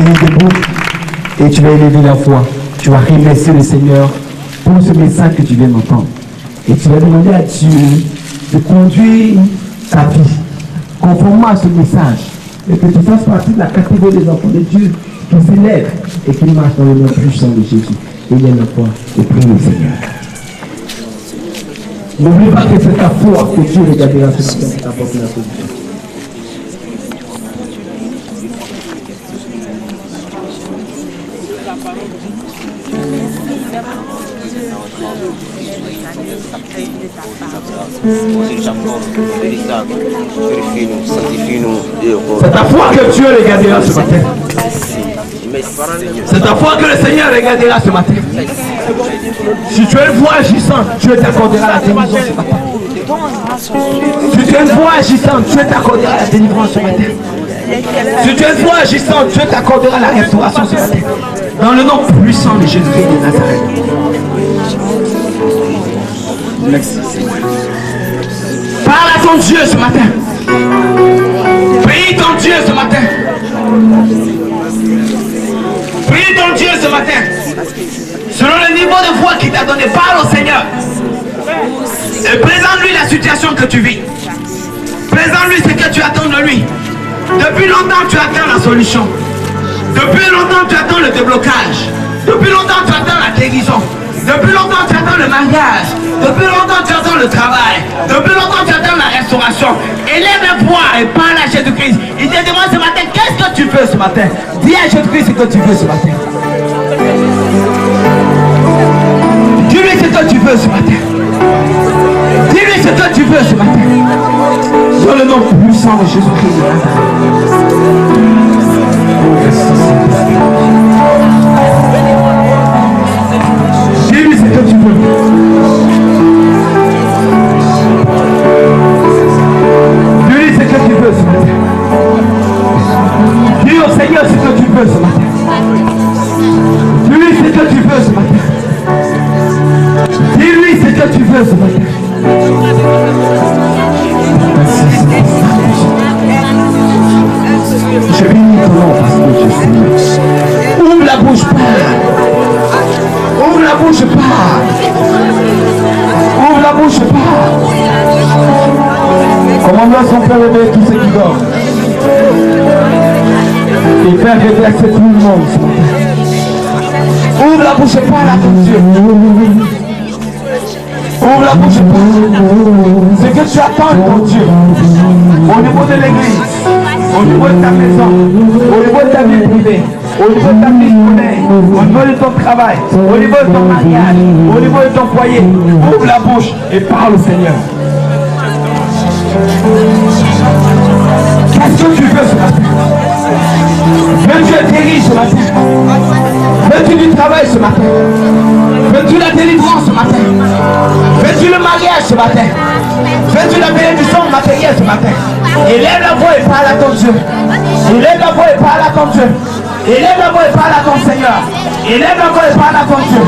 tenir debout et tu vas élever la voix. Tu vas remercier le Seigneur pour ce message que tu viens d'entendre. Et tu vas demander à Dieu de conduire ta vie conformément à ce message. Et que tu fasses partie de la catégorie des enfants de Dieu qui s'élèvent et qui marchent dans le nom puissant de Jésus. Élève la foi et prie le Seigneur. N'oublie pas que c'est ta foi que Dieu regardera ce matin pour t'apporter la solution. C'est ta foi que Dieu regardera ce matin. C'est ta foi que le Seigneur regardera ce matin. Si tu as une foi agissante, Dieu t'accordera la délivrance ce matin. Si tu as une foi agissante, Dieu t'accordera la délivrance ce matin. Si tu as une foi agissante, Dieu t'accordera la restauration ce matin. Dans le nom puissant de Jésus-Christ de Nazareth. Merci. Parle à ton Dieu ce matin. Prie ton Dieu ce matin. Prie ton Dieu ce matin. Selon le niveau de foi qu'il t'a donné, parle au Seigneur. Et présente-lui la situation que tu vis. Présente-lui ce que tu attends de lui. Depuis longtemps, tu attends la solution. Depuis longtemps, tu attends le déblocage. Depuis longtemps, tu attends la guérison. Depuis longtemps, tu attends le mariage. Depuis longtemps, tu attends le travail. Depuis longtemps, tu attends la restauration. Élève la voix et parle à Jésus-Christ. Il te demande ce matin, qu'est-ce que tu veux ce matin? Dis à Jésus-Christ ce que tu veux ce matin. Dis-lui ce que tu veux ce matin. Dis-lui ce que tu veux ce matin. Dans le nom puissant de Jésus-Christ de Nazareth. Dis-lui ce que tu veux. Dis-lui ce que tu veux ce matin. Dis au Seigneur ce que tu veux ce matin. Dis-lui ce que tu veux ce matin. Dis-lui ce que tu veux ce matin. Je bénis ton nom parce que je suis. Ouvre la bouche, parle. Ouvre la bouche, parle. Ouvre la bouche, parle. Commande-moi son Père réveiller tous ceux qui dorment. Et faire relaxer tout le monde ce matin. Ouvre la bouche, parle à ton Dieu. Ouvre la bouche, parle. Ce que tu attends de ton Dieu. Au niveau de l'église. Au niveau de ta maison, au niveau de ta vie privée, au niveau de ta vie scolaire, au niveau de ton travail, au niveau de ton mariage, au niveau de ton foyer, ouvre la bouche et parle au Seigneur. Qu'est-ce que tu veux ce matin? Veux-tu être guéri ce matin? Veux-tu du travail ce matin? Veux-tu la délivrance ce matin? Veux-tu le mariage ce matin? Veux-tu la bénédiction matérielle ce matin? Élève la voix et parle à ton Dieu. Élève la voix et parle à ton Dieu. Élève la voix et parle à ton Seigneur. Élève la voix et parle à ton Dieu.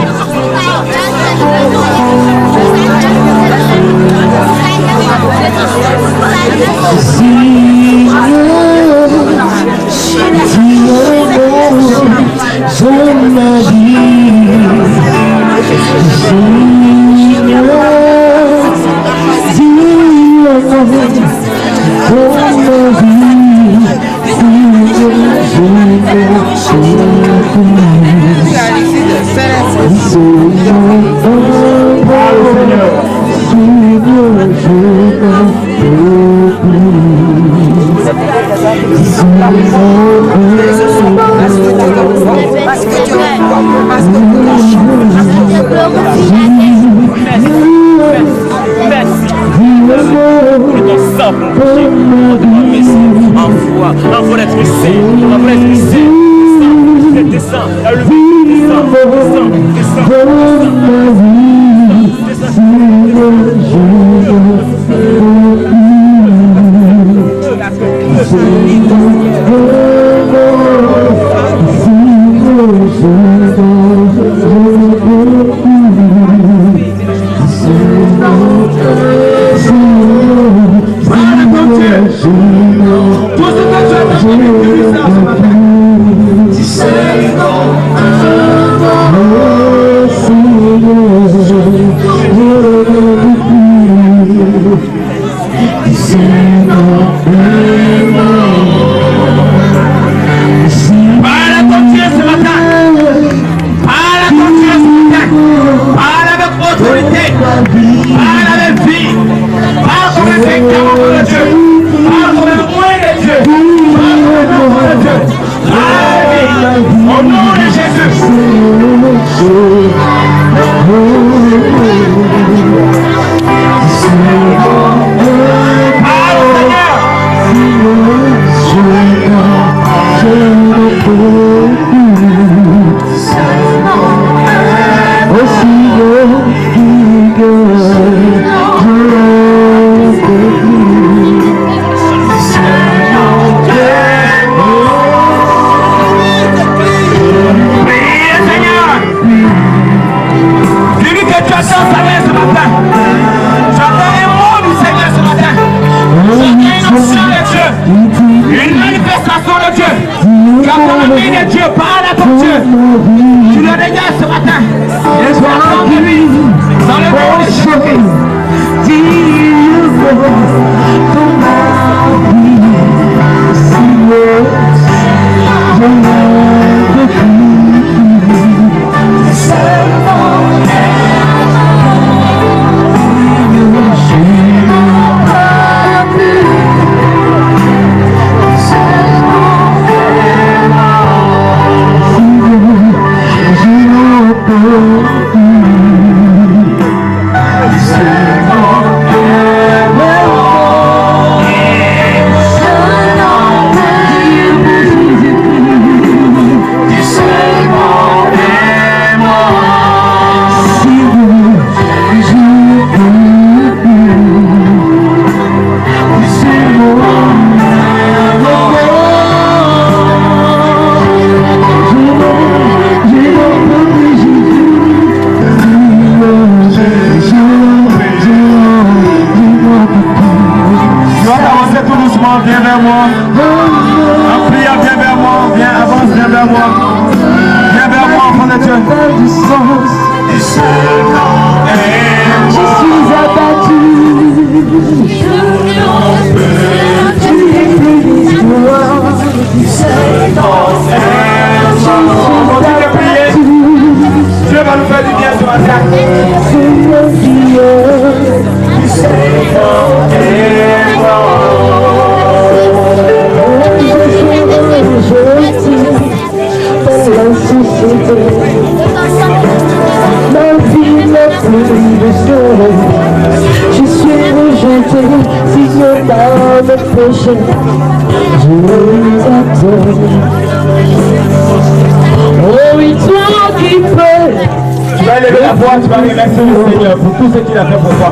Tu vas remercier le Seigneur pour tout ce qu'il a fait pour toi.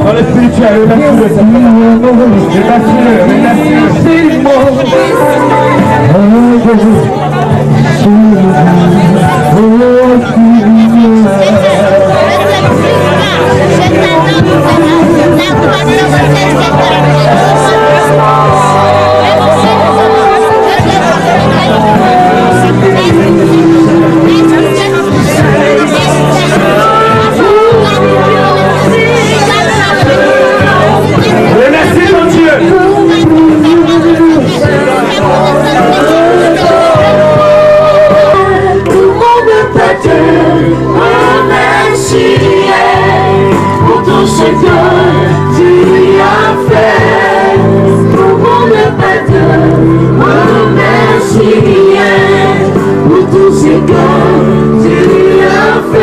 Dans le spirituel, remercie-le simplement. Merci au Seigneur, comment ne pas te remercier pour tout ce que tu as fait. Comment ne pas te remercier pour tout ce que tu as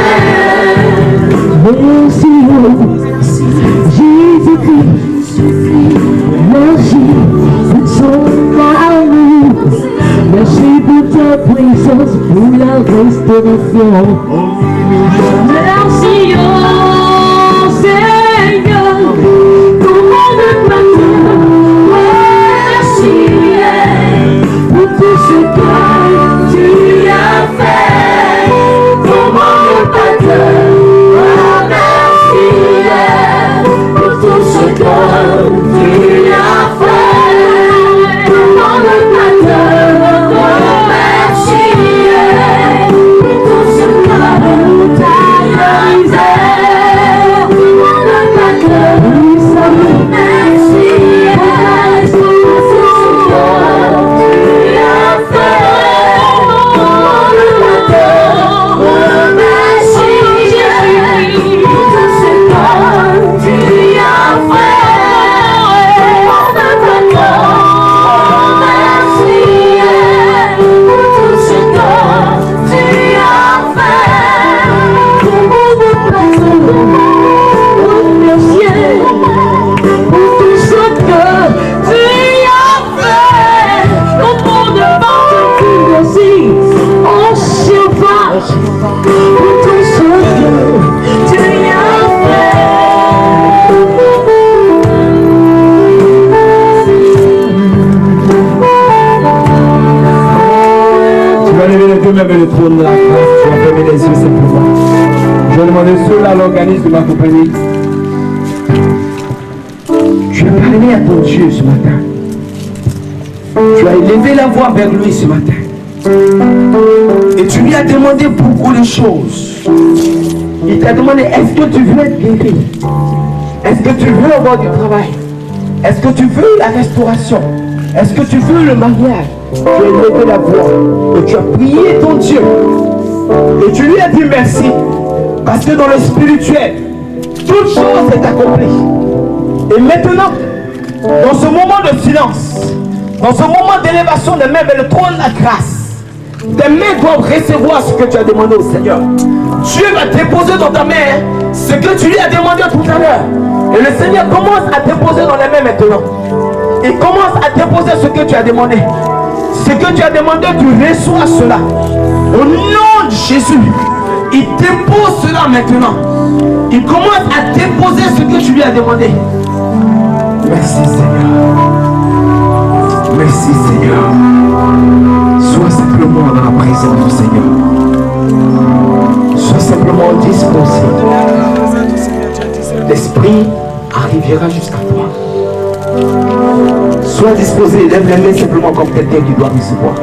fait. Comment ne pas te remercier pour tout ce que ceux-là l'organisme ma compagnie. Tu as parlé à ton Dieu ce matin. Tu as élevé la voix vers lui ce matin. Et tu lui as demandé beaucoup de choses. Il t'a demandé, est-ce que tu veux être guéri? Est-ce que tu veux avoir du travail? Est-ce que tu veux la restauration? Est-ce que tu veux le mariage? Tu as élevé la voix et tu as prié ton Dieu. Et tu lui as dit merci. Parce que dans le spirituel, toute chose est accomplie. Et maintenant, dans ce moment de silence, dans ce moment d'élévation des mains vers le trône de la grâce, tes mains doivent recevoir ce que tu as demandé au Seigneur. Dieu va déposer dans ta main ce que tu lui as demandé tout à l'heure. Et le Seigneur commence à déposer dans les mains maintenant. Il commence à déposer ce que tu as demandé. Ce que tu as demandé, tu reçois cela. Au nom de Jésus, il dépose cela maintenant. Il commence à déposer ce que tu lui as demandé. Merci Seigneur. Merci Seigneur. Sois simplement dans la présence du Seigneur. Sois simplement disposé. L'Esprit arrivera jusqu'à toi. Sois disposé, lève les mains simplement comme quelqu'un qui doit recevoir.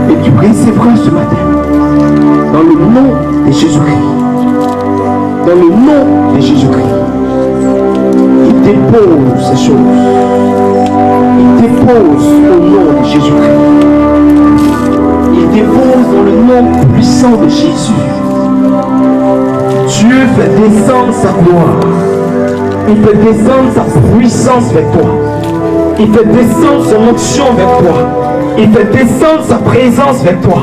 Et tu recevras ce matin. Dans le nom de Jésus-Christ. Dans le nom de Jésus-Christ. Il dépose ces choses. Il dépose au nom de Jésus-Christ. Il dépose dans le nom puissant de Jésus. Dieu fait descendre sa gloire. Il fait descendre sa puissance vers toi. Il fait descendre son onction vers toi. Il fait descendre sa présence vers toi.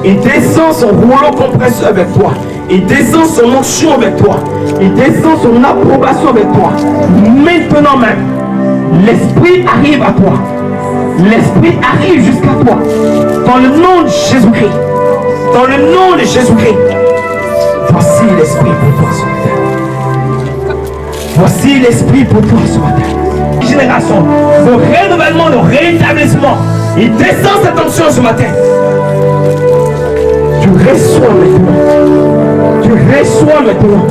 Il descend son rouleau compresseur vers toi. Il descend son onction vers toi. Il descend son approbation vers toi. Maintenant même, l'Esprit arrive à toi. L'Esprit arrive jusqu'à toi. Dans le nom de Jésus-Christ. Dans le nom de Jésus-Christ. Voici l'Esprit pour toi ce matin. Voici l'Esprit pour toi ce matin. Génération, de renouvellement, de rétablissement. Il descend cette onction ce matin. Tu reçois maintenant. Tu reçois maintenant.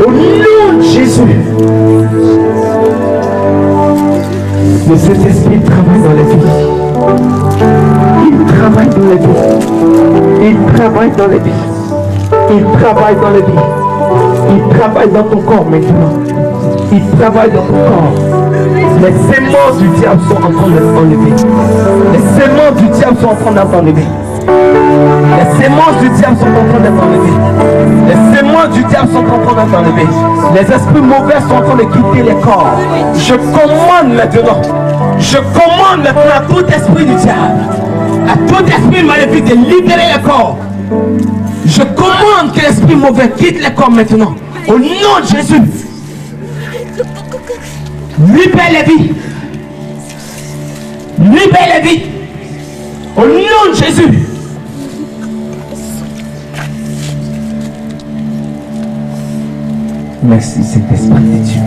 Au nom de Jésus. Le Saint-Esprit travaille dans les vies. Il travaille dans les vies. Il travaille dans les vies. Il travaille dans les vies. Il travaille dans ton corps maintenant. Il travaille dans ton corps. Les semences du diable sont en train d'être enlevées. Les semences du diable sont en train d'être enlevées. Les semences du diable sont en train d'être enlevées. Les semences du diable sont en train d'être enlevées. Les esprits mauvais sont en train de quitter les corps. Je commande maintenant. Je commande maintenant à tout esprit du diable, à tout esprit maléfique de libérer les corps. Je commande que l'esprit mauvais quitte les corps maintenant. Au nom de Jésus. Libère les vies. Libère les vies. Au nom de Jésus. Merci Saint-Esprit de Dieu.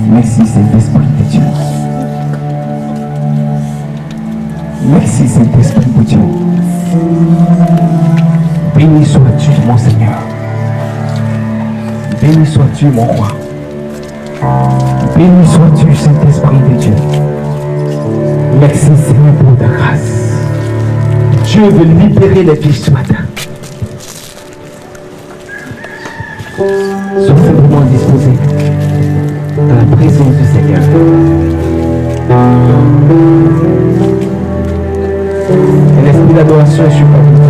Merci Saint-Esprit de Dieu. Merci Saint-Esprit de Dieu. Béni sois-tu mon Seigneur. Béni sois-tu mon roi. Béni sois-tu Saint-Esprit de Dieu. Merci Seigneur pour ta grâce. Dieu veut libérer les vies ce matin. Sois simplement disposé dans la présence du Seigneur. Et l'esprit d'adoration est sur ta vie.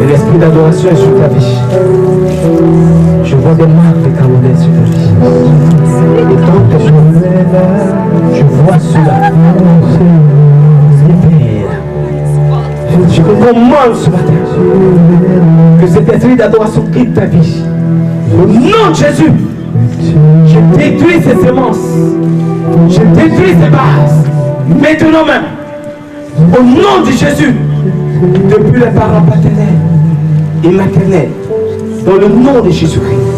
Et l'esprit d'adoration est sur ta vie. Je vois des marques de carbonate sur ta vie. Et tant que je vois cela. Je commande ce matin que cet esprit d'adoration quitte ta vie. Au nom de Jésus, je détruis ces semences. Je détruis ces bases. Maintenant même, au nom de Jésus, depuis les parents paternels et maternels, dans le nom de Jésus-Christ.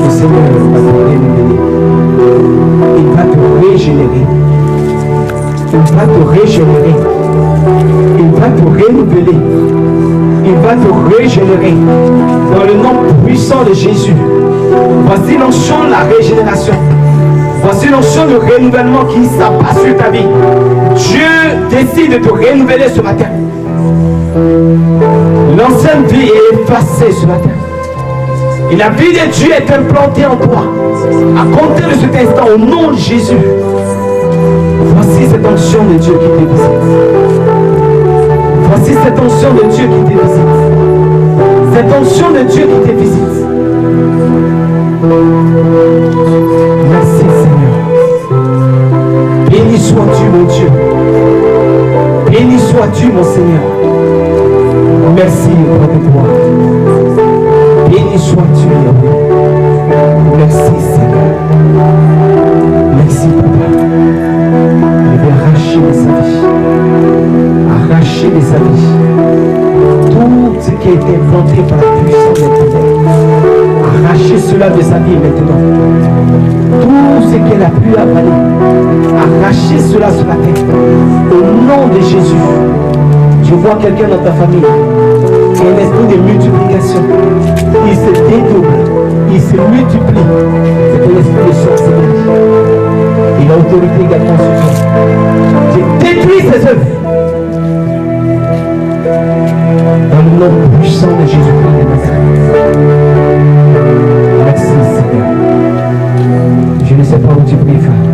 Le Seigneur va te renouveler. Il va te régénérer. Il va te régénérer. Il va te renouveler. Il va te régénérer. Dans le nom puissant de Jésus. Voici l'onction de la régénération. Voici l'onction de renouvellement qui s'abat sur ta vie. Dieu décide de te renouveler ce matin. L'ancienne vie est effacée ce matin. Et la vie de Dieu est implantée en toi. À compter de cet instant, au nom de Jésus. Voici cette onction de Dieu qui te visite. Voici cette onction de Dieu qui te visite. Cette onction de Dieu qui te visite. Merci Seigneur. Béni sois-tu mon Dieu. Béni sois-tu mon Seigneur. Merci auprès de toi. Béni sois-tu Yahweh. Merci Seigneur. Merci Papa. Je vais arracher les avis. Arracher les avis. Tout ce qui a été implanté par la puissance des ténèbres. Arracher cela de sa vie maintenant. Tout ce qu'elle a pu avaler. Arracher cela ce matin. Au nom de Jésus. Je vois quelqu'un dans ta famille qui a un esprit de multiplication. Il se dédouble. Il se multiplie. C'est un esprit de sorcellerie. Il a autorité également sur toi. Je détruis ses œuvres. Dans le nom puissant de Jésus-Christ de Nazareth. Merci Seigneur. Je ne sais pas où tu pries, frère.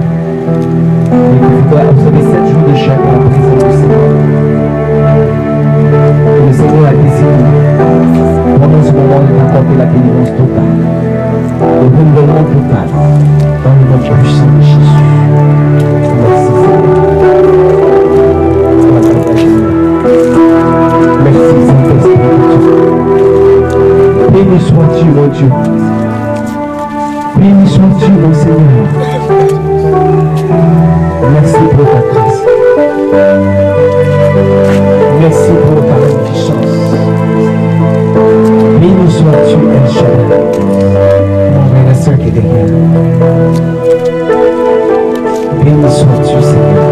Mais tu dois observer 7 jours de chèque à la présence du Seigneur. Et le Seigneur a décidé pendant ce moment de t'apporter la délivrance totale. Le renouvellement total. Dans le nom puissant de Jésus. Merci Seigneur. Merci Saint-Esprit de Dieu. Béni sois-tu mon Dieu. Béni sois-tu mon Seigneur. Merci pour ta grâce. Merci pour ta puissance. Béni sois-tu El Shaddai. Mon frère et sœur qui est derrière. Béni sois-tu Seigneur.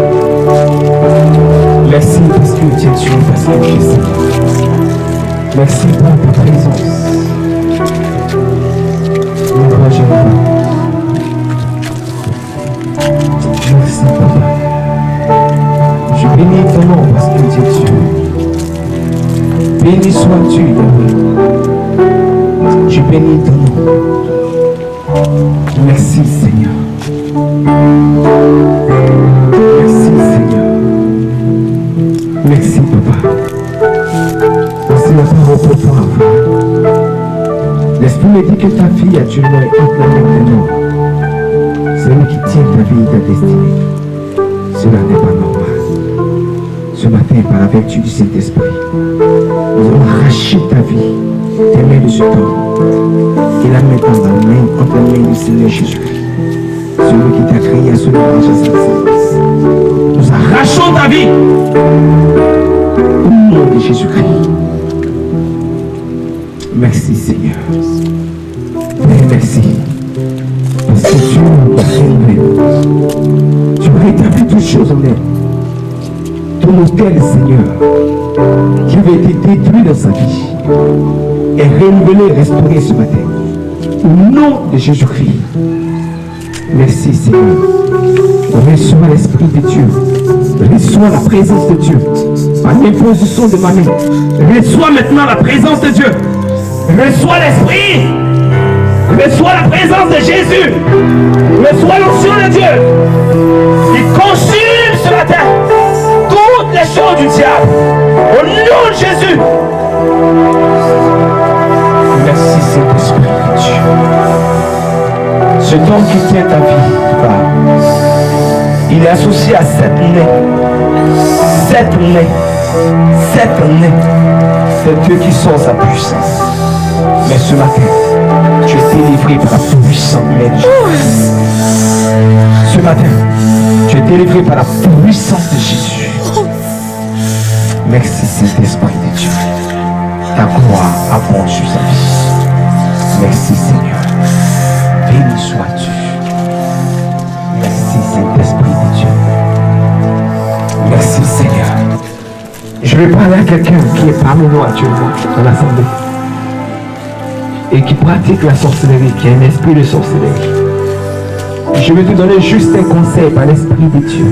Merci parce que tu es Dieu, parce que tu es Seigneur. Merci pour ta présence. Mon roi Jéhovah. Merci Papa. Je bénis ton nom parce que tu es Dieu. Béni sois-tu Yahweh. Je bénis ton nom. Merci Seigneur. Merci Seigneur. Merci Papa. Voici la parole pour toi. L'Esprit me dit que ta fille actuellement est entre la main de nous. C'est lui qui tient ta vie et ta destinée. Cela n'est pas normal. Ce matin, par la vertu du Saint-Esprit, nous allons arracher ta vie des mains de ce homme et la mettre entre les mains du Seigneur Jésus-Christ. Celui qui t'a créé à son image à sa semblance. Nous arrachons ta vie au nom de Jésus-Christ. Merci Seigneur. Père, merci. Parce que tu as rénové. Tu as rétabli toutes choses en elle. Ton hôtel, Seigneur, qui avait été détruit dans sa vie, est renouvelé, restauré ce matin. Au nom de Jésus-Christ. Merci Seigneur. Reçois l'Esprit de Dieu. Reçois la présence de Dieu. Par l'imposition de ma main. Reçois maintenant la présence de Dieu. Reçois l'Esprit. Reçois la présence de Jésus. Reçois l'onction de Dieu. Il consume ce matin toutes les choses du diable. Au nom de Jésus. Merci Saint-Esprit de Dieu. Ce homme qui tient ta vie, il est associé à 7 nez. 7 nez. 7 nez. C'est Dieu qui sort sa puissance. Mais ce matin, tu es délivré par la puissance de Jésus. Ce matin, tu es délivré par la puissance de Jésus. Merci Saint-Esprit de Dieu. Ta gloire abonde sur sa vie. Merci Seigneur. Béni sois-tu. Merci Saint-Esprit de Dieu. vais parler à quelqu'un qui est parmi nous actuellement dans l'assemblée et qui pratique la sorcellerie, qui a un esprit de sorcellerie. Je vais te donner juste un conseil par l'Esprit de Dieu.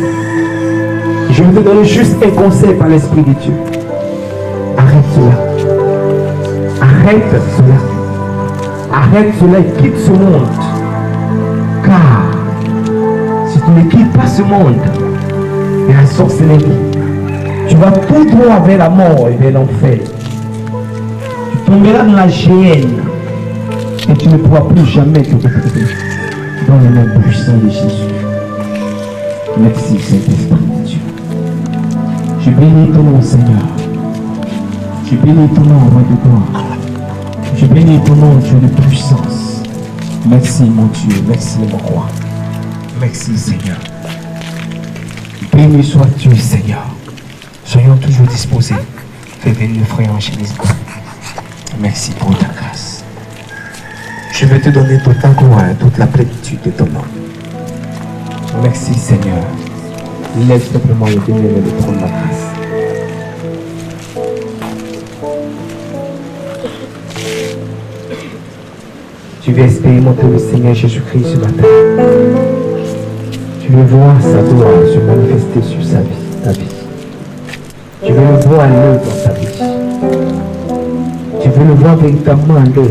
Je vais te donner juste un conseil par l'Esprit de Dieu. Arrête cela. Arrête cela. Arrête cela et quitte ce monde. Car si tu ne quittes pas ce monde et la sorcellerie, tu vas tout droit vers la mort et vers l'enfer. Tu tomberas dans la géhenne et tu ne pourras plus jamais te retrouver dans le nom puissant de Jésus. Merci Saint-Esprit de Dieu. Je bénis ton nom, Seigneur. Je bénis ton nom, roi de gloire. Je bénis ton nom, Dieu de puissance. Merci mon Dieu, merci mon roi. Merci Seigneur. Béni sois-tu Seigneur. Soyons toujours disposés. Fais venir le frère Angéliste. Merci pour ta grâce. Je vais te donner toute ta gloire et toute la plénitude de ton nom. Merci Seigneur. Laisse simplement le bénir et le trône de la grâce. Tu veux expérimenter le Seigneur Jésus-Christ ce matin. Tu veux voir sa gloire se manifester sur sa vie, ta vie. Tu veux le voir à l'œuvre dans ta vie. Tu veux le voir véritablement à l'œuvre.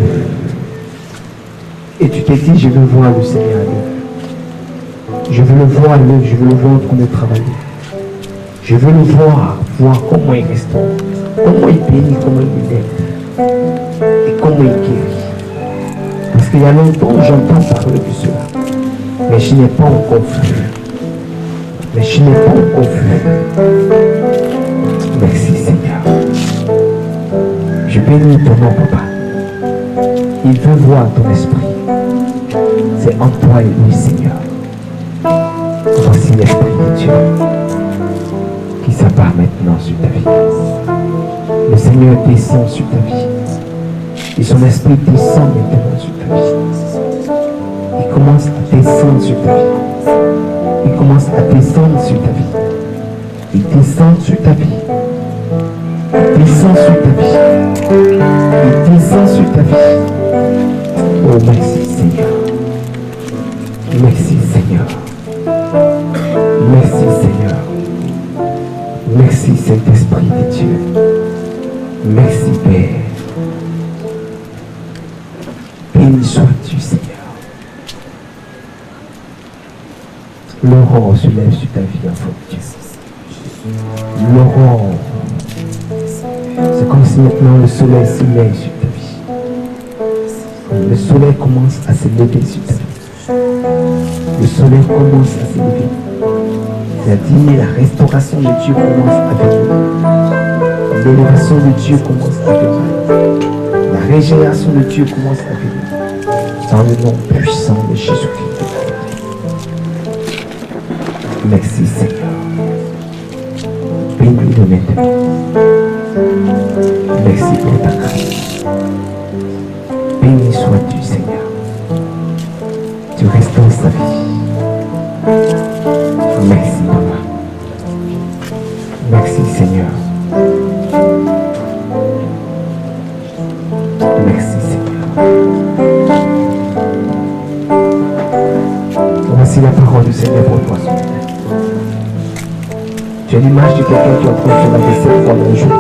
Et tu t'es dit, je veux voir le Seigneur à l'œuvre. Je veux le voir à l'œuvre, je veux le voir en train de travailler. Je veux le voir comment il restaure, comment il bénit, comment il aide, et comment il guérit. Parce qu'il y a longtemps, j'entends parler de cela. Mais je n'ai pas encore vu. Merci Seigneur. Je bénis ton nom, Papa. Il veut voir ton esprit. C'est en toi et lui, Seigneur. Voici l'Esprit de Dieu qui s'abat maintenant sur ta vie. Le Seigneur descend sur ta vie. Et son esprit descend maintenant sur ta vie. Il commence à descendre sur ta vie. Il commence à descendre sur ta vie. Il descend sur ta vie. Il descend sur ta vie. Il descend sur ta vie. Oh, merci Seigneur. Merci Seigneur. Merci Seigneur. Merci Saint-Esprit de Dieu. Merci Père. Béni sois-tu Seigneur. L'aurore se lève sur ta vie, enfant de Dieu. L'aurore. C'est comme si maintenant le soleil se lève sur ta vie. Le soleil commence à se lever sur ta vie. Le soleil commence à se lever. C'est-à-dire la restauration de Dieu commence à venir. L'élévation de Dieu commence à venir. La régénération de Dieu commence à venir. Dans le nom puissant de Jésus-Christ. Merci Seigneur. Bénis-le maintenant. Merci pour ta grâce. Béni sois-tu Seigneur. Tu restaures sa vie. Merci Papa. Merci Seigneur. Merci Seigneur. Voici la parole du Seigneur pour toi ce matin. Tu as l'image de quelqu'un qui est en train de faire la vaisselle pendant un jour.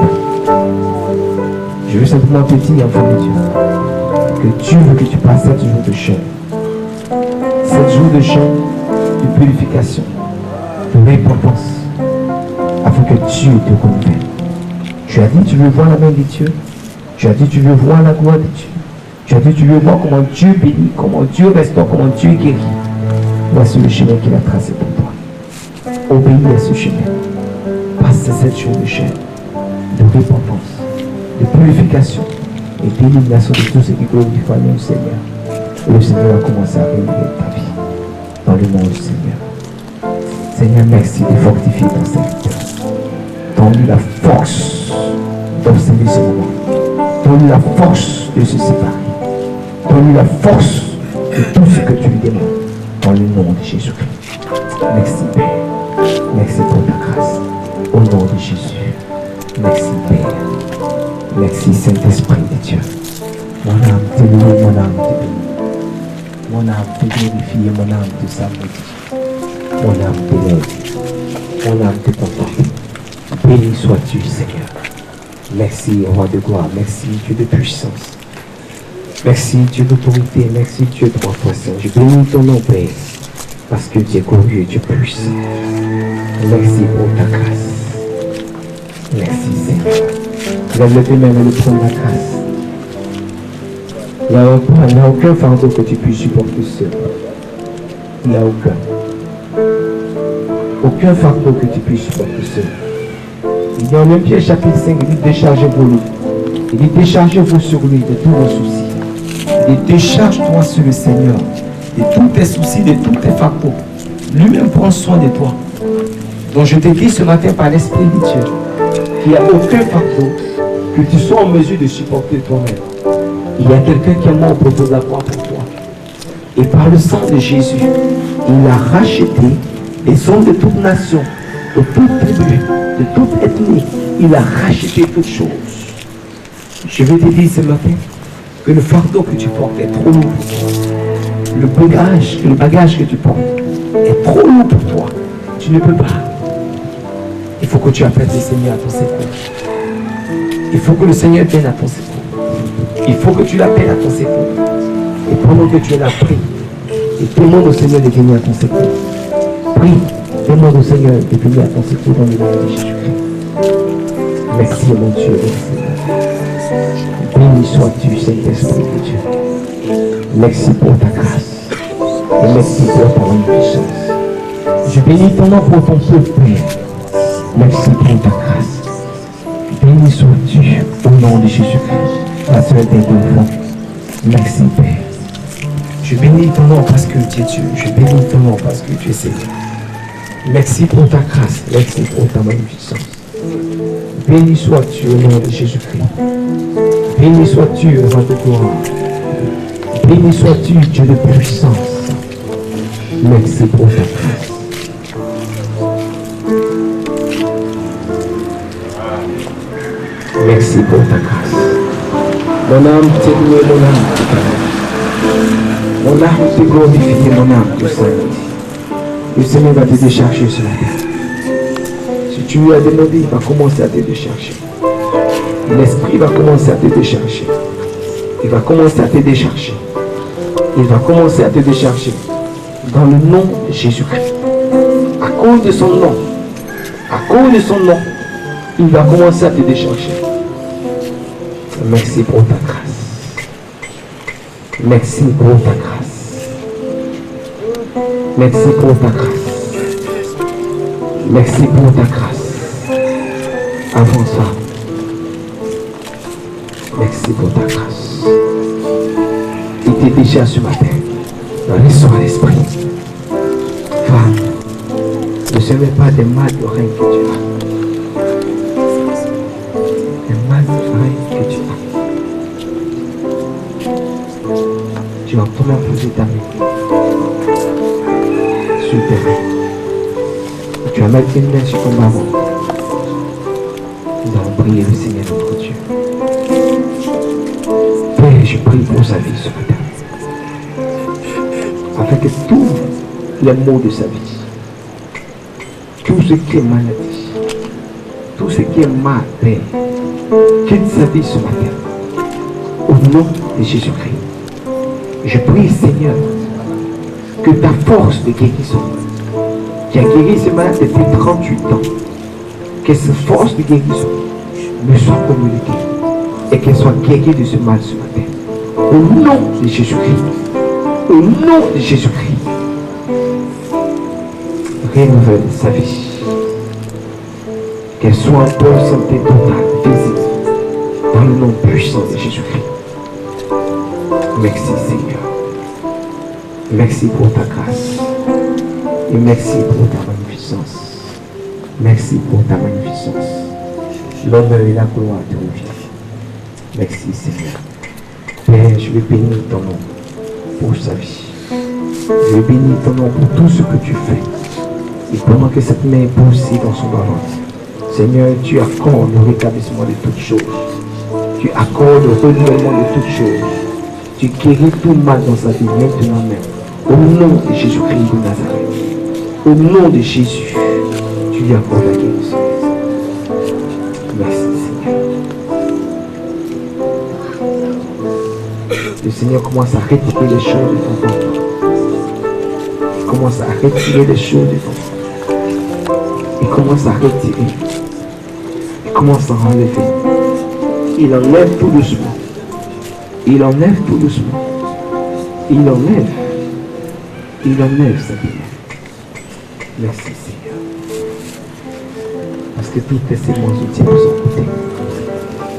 Je veux simplement te dire, enfant de Dieu, que Dieu veut que tu passes 7 jours de jeûne. 7 jours de jeûne, de purification, de repentance, afin que Dieu te renouvelle. Tu as dit tu veux voir la main de Dieu. Tu as dit tu veux voir la gloire de Dieu. Tu as dit tu veux voir comment Dieu bénit, comment Dieu restaure, comment Dieu guérit. Voici le chemin qu'il a tracé pour toi. Obéis à ce chemin. Passe ces 7 jours de jeûne, de repentance, de purification et d'élimination de tout ce qui glorifie le Seigneur. Et le Seigneur va commencer à réunir ta vie dans le nom du Seigneur. Seigneur, merci de fortifier ton serviteur. Donne-lui la force d'observer ce moment. Donne-lui la force de se séparer. Donne-lui la force de tout ce que tu lui demandes dans le nom de Jésus-Christ. Merci Père. Merci pour ta grâce. Au nom de Jésus. Merci Père. Merci Saint-Esprit de Dieu. Mon âme te loue, mon âme te bénit. Mon âme te glorifie, mon âme te s'amoudit. Mon âme t'élève. Mon âme te contemple. Béni sois-tu, Seigneur. Merci, Roi de gloire. Merci, Dieu de puissance. Merci, Dieu d'autorité. Merci, Dieu de puissance. Je bénis ton nom, Père, parce que tu es glorieux, tu es puissant. Merci pour ta grâce. Merci, Seigneur. Lève tes mains et prends la grâce. Il n'y a aucun fardeau que tu puisses supporter seul. Il n'y a aucun. Aucun fardeau que tu puisses supporter seul. Il dit en Olympiens chapitre 5, il dit déchargez-vous. Il dit déchargez-vous sur lui de tous vos soucis. Il dit décharge-toi sur le Seigneur de tous tes soucis, de tous tes fardeaux. Lui-même prend soin de toi. Donc je te dis ce matin par l'Esprit de Dieu qu'il n'y a aucun fardeau que tu sois en mesure de supporter toi-même. Il y a quelqu'un qui est mort pour te la croix pour toi. Et par le sang de Jésus, il a racheté les hommes de toute nation, de toute tribu, de toute ethnie. Il a racheté toutes choses. Je vais te dire ce matin que le fardeau que tu portes est trop lourd pour toi. Le bagage que tu portes est trop lourd pour toi. Tu ne peux pas. Il faut que tu appelles le Seigneur à ton secours. Il faut que le Seigneur vienne à ton secours. Il faut que tu l'appelles à ton secours. Et pendant que tu es là, prie. Et demande au Seigneur de venir à ton secours. Prie. Demande au Seigneur de venir à ton secours dans le nom de Jésus-Christ. Merci mon Dieu. Béni sois-tu, Saint-Esprit de Dieu. Merci pour ta grâce. Et merci pour ta puissance. Je bénis ton nom pour ton peuple, Père. Merci pour ta grâce. Béni sois-tu au nom de Jésus-Christ. La seule des enfants. Merci Père. Je bénis ton nom parce que tu es Dieu. Je bénis ton nom parce que tu es Seigneur. Merci pour ta grâce. Merci pour ta magnificence. Béni sois-tu au nom de Jésus-Christ. Béni sois-tu, roi de gloire. Béni sois-tu, Dieu de puissance. Merci pour ta grâce. Merci pour ta grâce. Mon âme t'est louée, mon âme t'est mon âme te glorifie, mon âme te salue. Le Seigneur va te décharger ce matin. Si tu lui as demandé, il va commencer à te décharger. L'Esprit va commencer à te décharger. Il va commencer à te décharger. Il va commencer à te décharger. Dans le nom de Jésus-Christ. À cause de son nom. À cause de son nom. Il va commencer à te décharger. Merci pour ta grâce. Merci pour ta grâce. Merci pour ta grâce. Merci pour ta grâce. Avance. Merci pour ta grâce. Il t'est déjà ce matin. Reçois l'esprit. Femme, ne se mets pas des mal d'oreilles que tu as. Tu vas pouvoir poser ta main sur le terrain. Tu vas mettre une main sur ton ballon. Nous allons prier le Seigneur notre Dieu. Père, je prie pour sa vie ce matin. Afin que tous les maux de sa vie, tout ce qui est maladie, tout ce qui est mal, Père, quitte sa vie ce matin. Au nom de Jésus-Christ. Je prie, Seigneur, que ta force de guérison, qui a guéri ce malade depuis 38 ans, que cette force de guérison me soit communiquée et qu'elle soit guérie de ce mal ce matin. Au nom de Jésus-Christ. Au nom de Jésus-Christ. Rénouvelle sa vie. Qu'elle soit en bonne santé totale, physique, dans le nom puissant de Jésus-Christ. Merci Seigneur. Merci pour ta grâce. Et merci pour ta magnificence. Merci pour ta magnificence. L'honneur et la gloire te reviennent. Merci Seigneur. Père, je vais bénir ton nom pour sa vie. Je vais bénir ton nom pour tout ce que tu fais. Et pendant que cette main est posée dans son ballon, Seigneur, tu accordes le rétablissement de toutes choses. Tu accordes le renouvellement de toutes choses. Tu guéris tout mal dans sa vie maintenant même. Au nom de Jésus-Christ de Nazareth. Au nom de Jésus, tu lui accordes la guérison. Merci Seigneur. Le Seigneur commence à retirer les choses de ton ventre. Il commence à retirer les choses de ton ventre. Il commence à retirer. Il commence à enlever. Il enlève tout doucement. Il enlève tout doucement. Il enlève. Il enlève sa vie. Merci Seigneur. Parce que toutes les séquences du diable sont côté.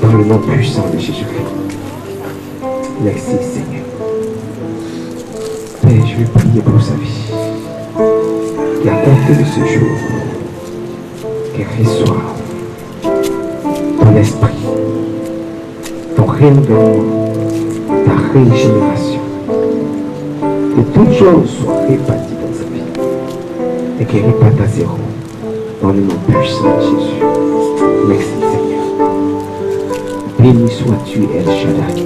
Dans le nom puissant de Jésus-Christ. Merci Seigneur. Père, je vais prier pour sa vie. Qu'à compter de ce jour, qu'elle reçoive ton esprit, ton renouvellement, ta régénération. Que toutes choses soient réparties dans sa vie. Et qu'elle réparte à zéro. Dans le nom puissant de Jésus. Merci Seigneur. Béni sois-tu El Shaddai.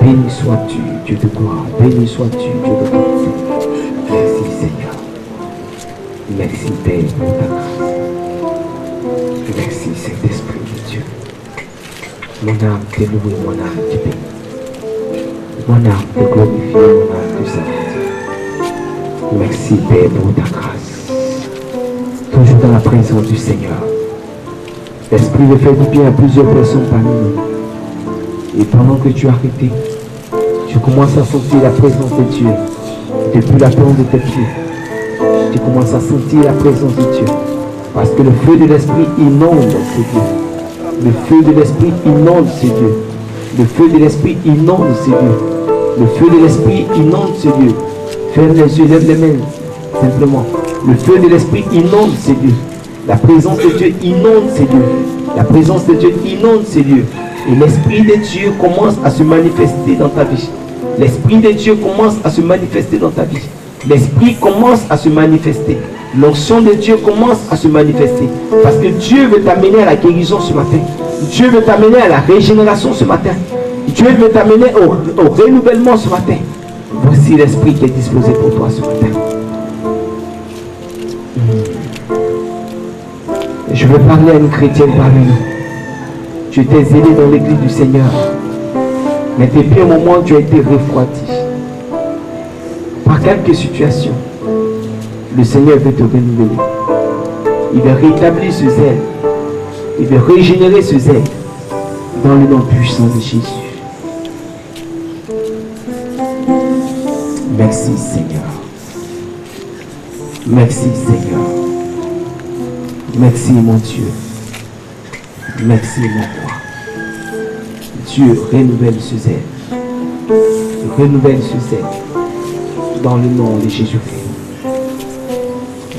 Béni sois-tu Dieu de gloire. Béni sois-tu Dieu de bonté. Merci Seigneur. Merci Père pour ta grâce. Merci Saint-Esprit de Dieu. Mon âme te loue, mon âme te bénit. Mon âme te glorifie, mon âme te salue. Merci Père pour ta grâce. Toujours dans la présence du Seigneur. L'Esprit veut faire du bien à plusieurs personnes parmi nous. Et pendant que tu as arrêté, tu commences à sentir la présence de Dieu. Depuis la plante de tes pieds, tu commences à sentir la présence de Dieu. Parce que le feu de l'Esprit inonde ces dieux. Le feu de l'Esprit inonde ces dieux. Le feu de l'Esprit inonde ces dieux. Le feu de l'Esprit inonde ces dieux. Ferme les yeux, lève les mains. Simplement. Le feu de l'Esprit inonde ces dieux. La présence de Dieu inonde ces lieux. La présence de Dieu inonde ces lieux. Et l'Esprit de Dieu commence à se manifester dans ta vie. L'Esprit de Dieu commence à se manifester dans ta vie. L'Esprit commence à se manifester. L'onction de Dieu commence à se manifester. Parce que Dieu veut t'amener à la guérison ce matin. Dieu veut t'amener à la régénération ce matin. Dieu veut t'amener au renouvellement ce matin. Voici l'Esprit qui est disposé pour toi ce matin. Je veux parler à une chrétienne parmi nous. Tu étais zélé dans l'église du Seigneur. Mais depuis un moment, tu as été refroidi. Par quelques situations, le Seigneur veut te renouveler. Il veut rétablir ce zèle. Il veut régénérer ce zèle. Dans le nom puissant de Jésus. Merci Seigneur. Merci Seigneur. Merci mon Dieu. Merci mon roi. Dieu renouvelle ce zèle. Renouvelle ce zèle. Dans le nom de Jésus-Christ.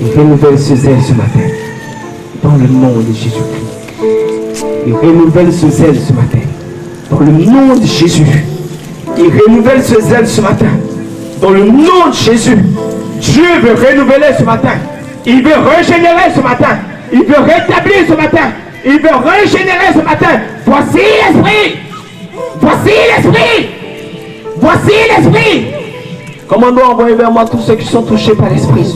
Il renouvelle ce zèle ce matin. Dans le nom de Jésus-Christ. Il renouvelle ce zèle ce matin. Dans le nom de Jésus. Il renouvelle ce zèle ce matin. Dans le nom de Jésus. Dieu veut renouveler ce matin. Il veut régénérer ce matin. Il veut rétablir ce matin. Il veut régénérer ce matin. Voici l'Esprit. Voici l'Esprit. Voici l'Esprit. Commandons à envoyer vers moi tous ceux qui sont touchés par l'Esprit.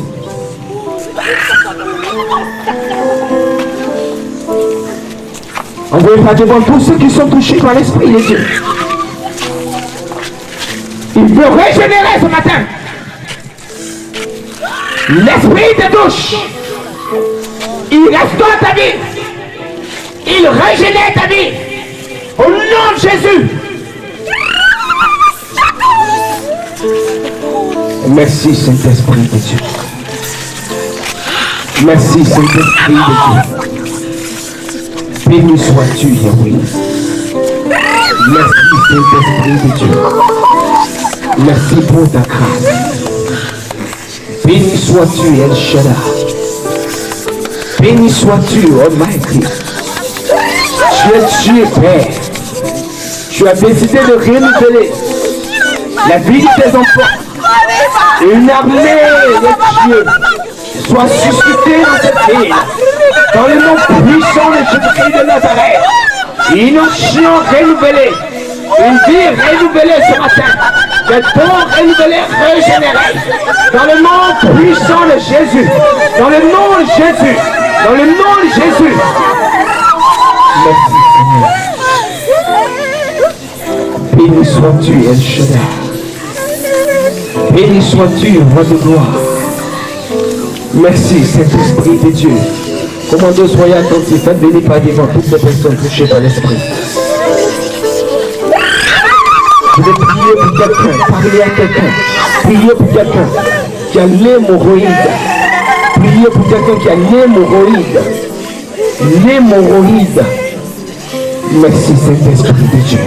Envoyez par devant tous ceux qui sont touchés par l'Esprit de Dieu. Il veut régénérer ce matin. L'Esprit te touche. Il restaure ta vie. Il régénère ta vie. Au nom de Jésus. Merci Saint-Esprit de Dieu. Merci Saint-Esprit de Dieu. Béni sois-tu, Yahweh. Merci Saint-Esprit de Dieu. Merci pour ta grâce. Béni sois-tu, El Shaddai. Béni sois-tu, Almighty. Tu es Dieu, Père. Tu as décidé de renouveler la vie de tes enfants. Une armée de Dieu soit suscité dans cette ville. Dans le nom puissant de Jésus-Christ de Nazareth. Une onction renouvelée. Une vie renouvelée ce matin. Des dons renouvelés, régénérés. Dans le nom puissant de Jésus. Dans le nom de Jésus. Dans le nom de Jésus. Merci Seigneur. Béni sois-tu, El Shaddai. Béni sois-tu, roi de gloire. Merci, Saint-Esprit de Dieu. Commandez, soyez attentifs, faites béni par devant toutes les personnes touchées par l'Esprit. Je vais prier pour quelqu'un, parler à quelqu'un. Priez pour quelqu'un qui a l'hémorroïde. Priez pour quelqu'un qui a l'hémorroïde. L'hémorroïde. Merci, Saint-Esprit de Dieu.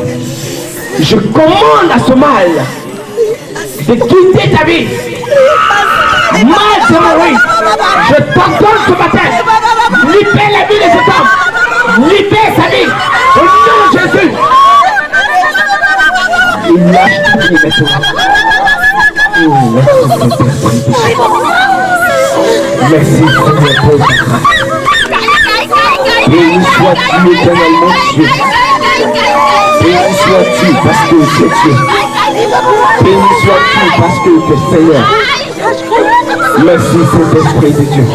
Je commande à ce mal de quitter ta vie. Mal d'hémorroïde. Je t'ordonne ce matin. Libère la vie de cet homme. Libère sa vie. Au nom de Jésus. Il lâche ta vie maintenant. Merci Seigneur pour ta grâce. Béni sois-tu éternellement Dieu. Béni sois-tu parce que tu es Dieu. Béni sois-tu parce que tu es Seigneur. Merci Saint-Esprit de Dieu.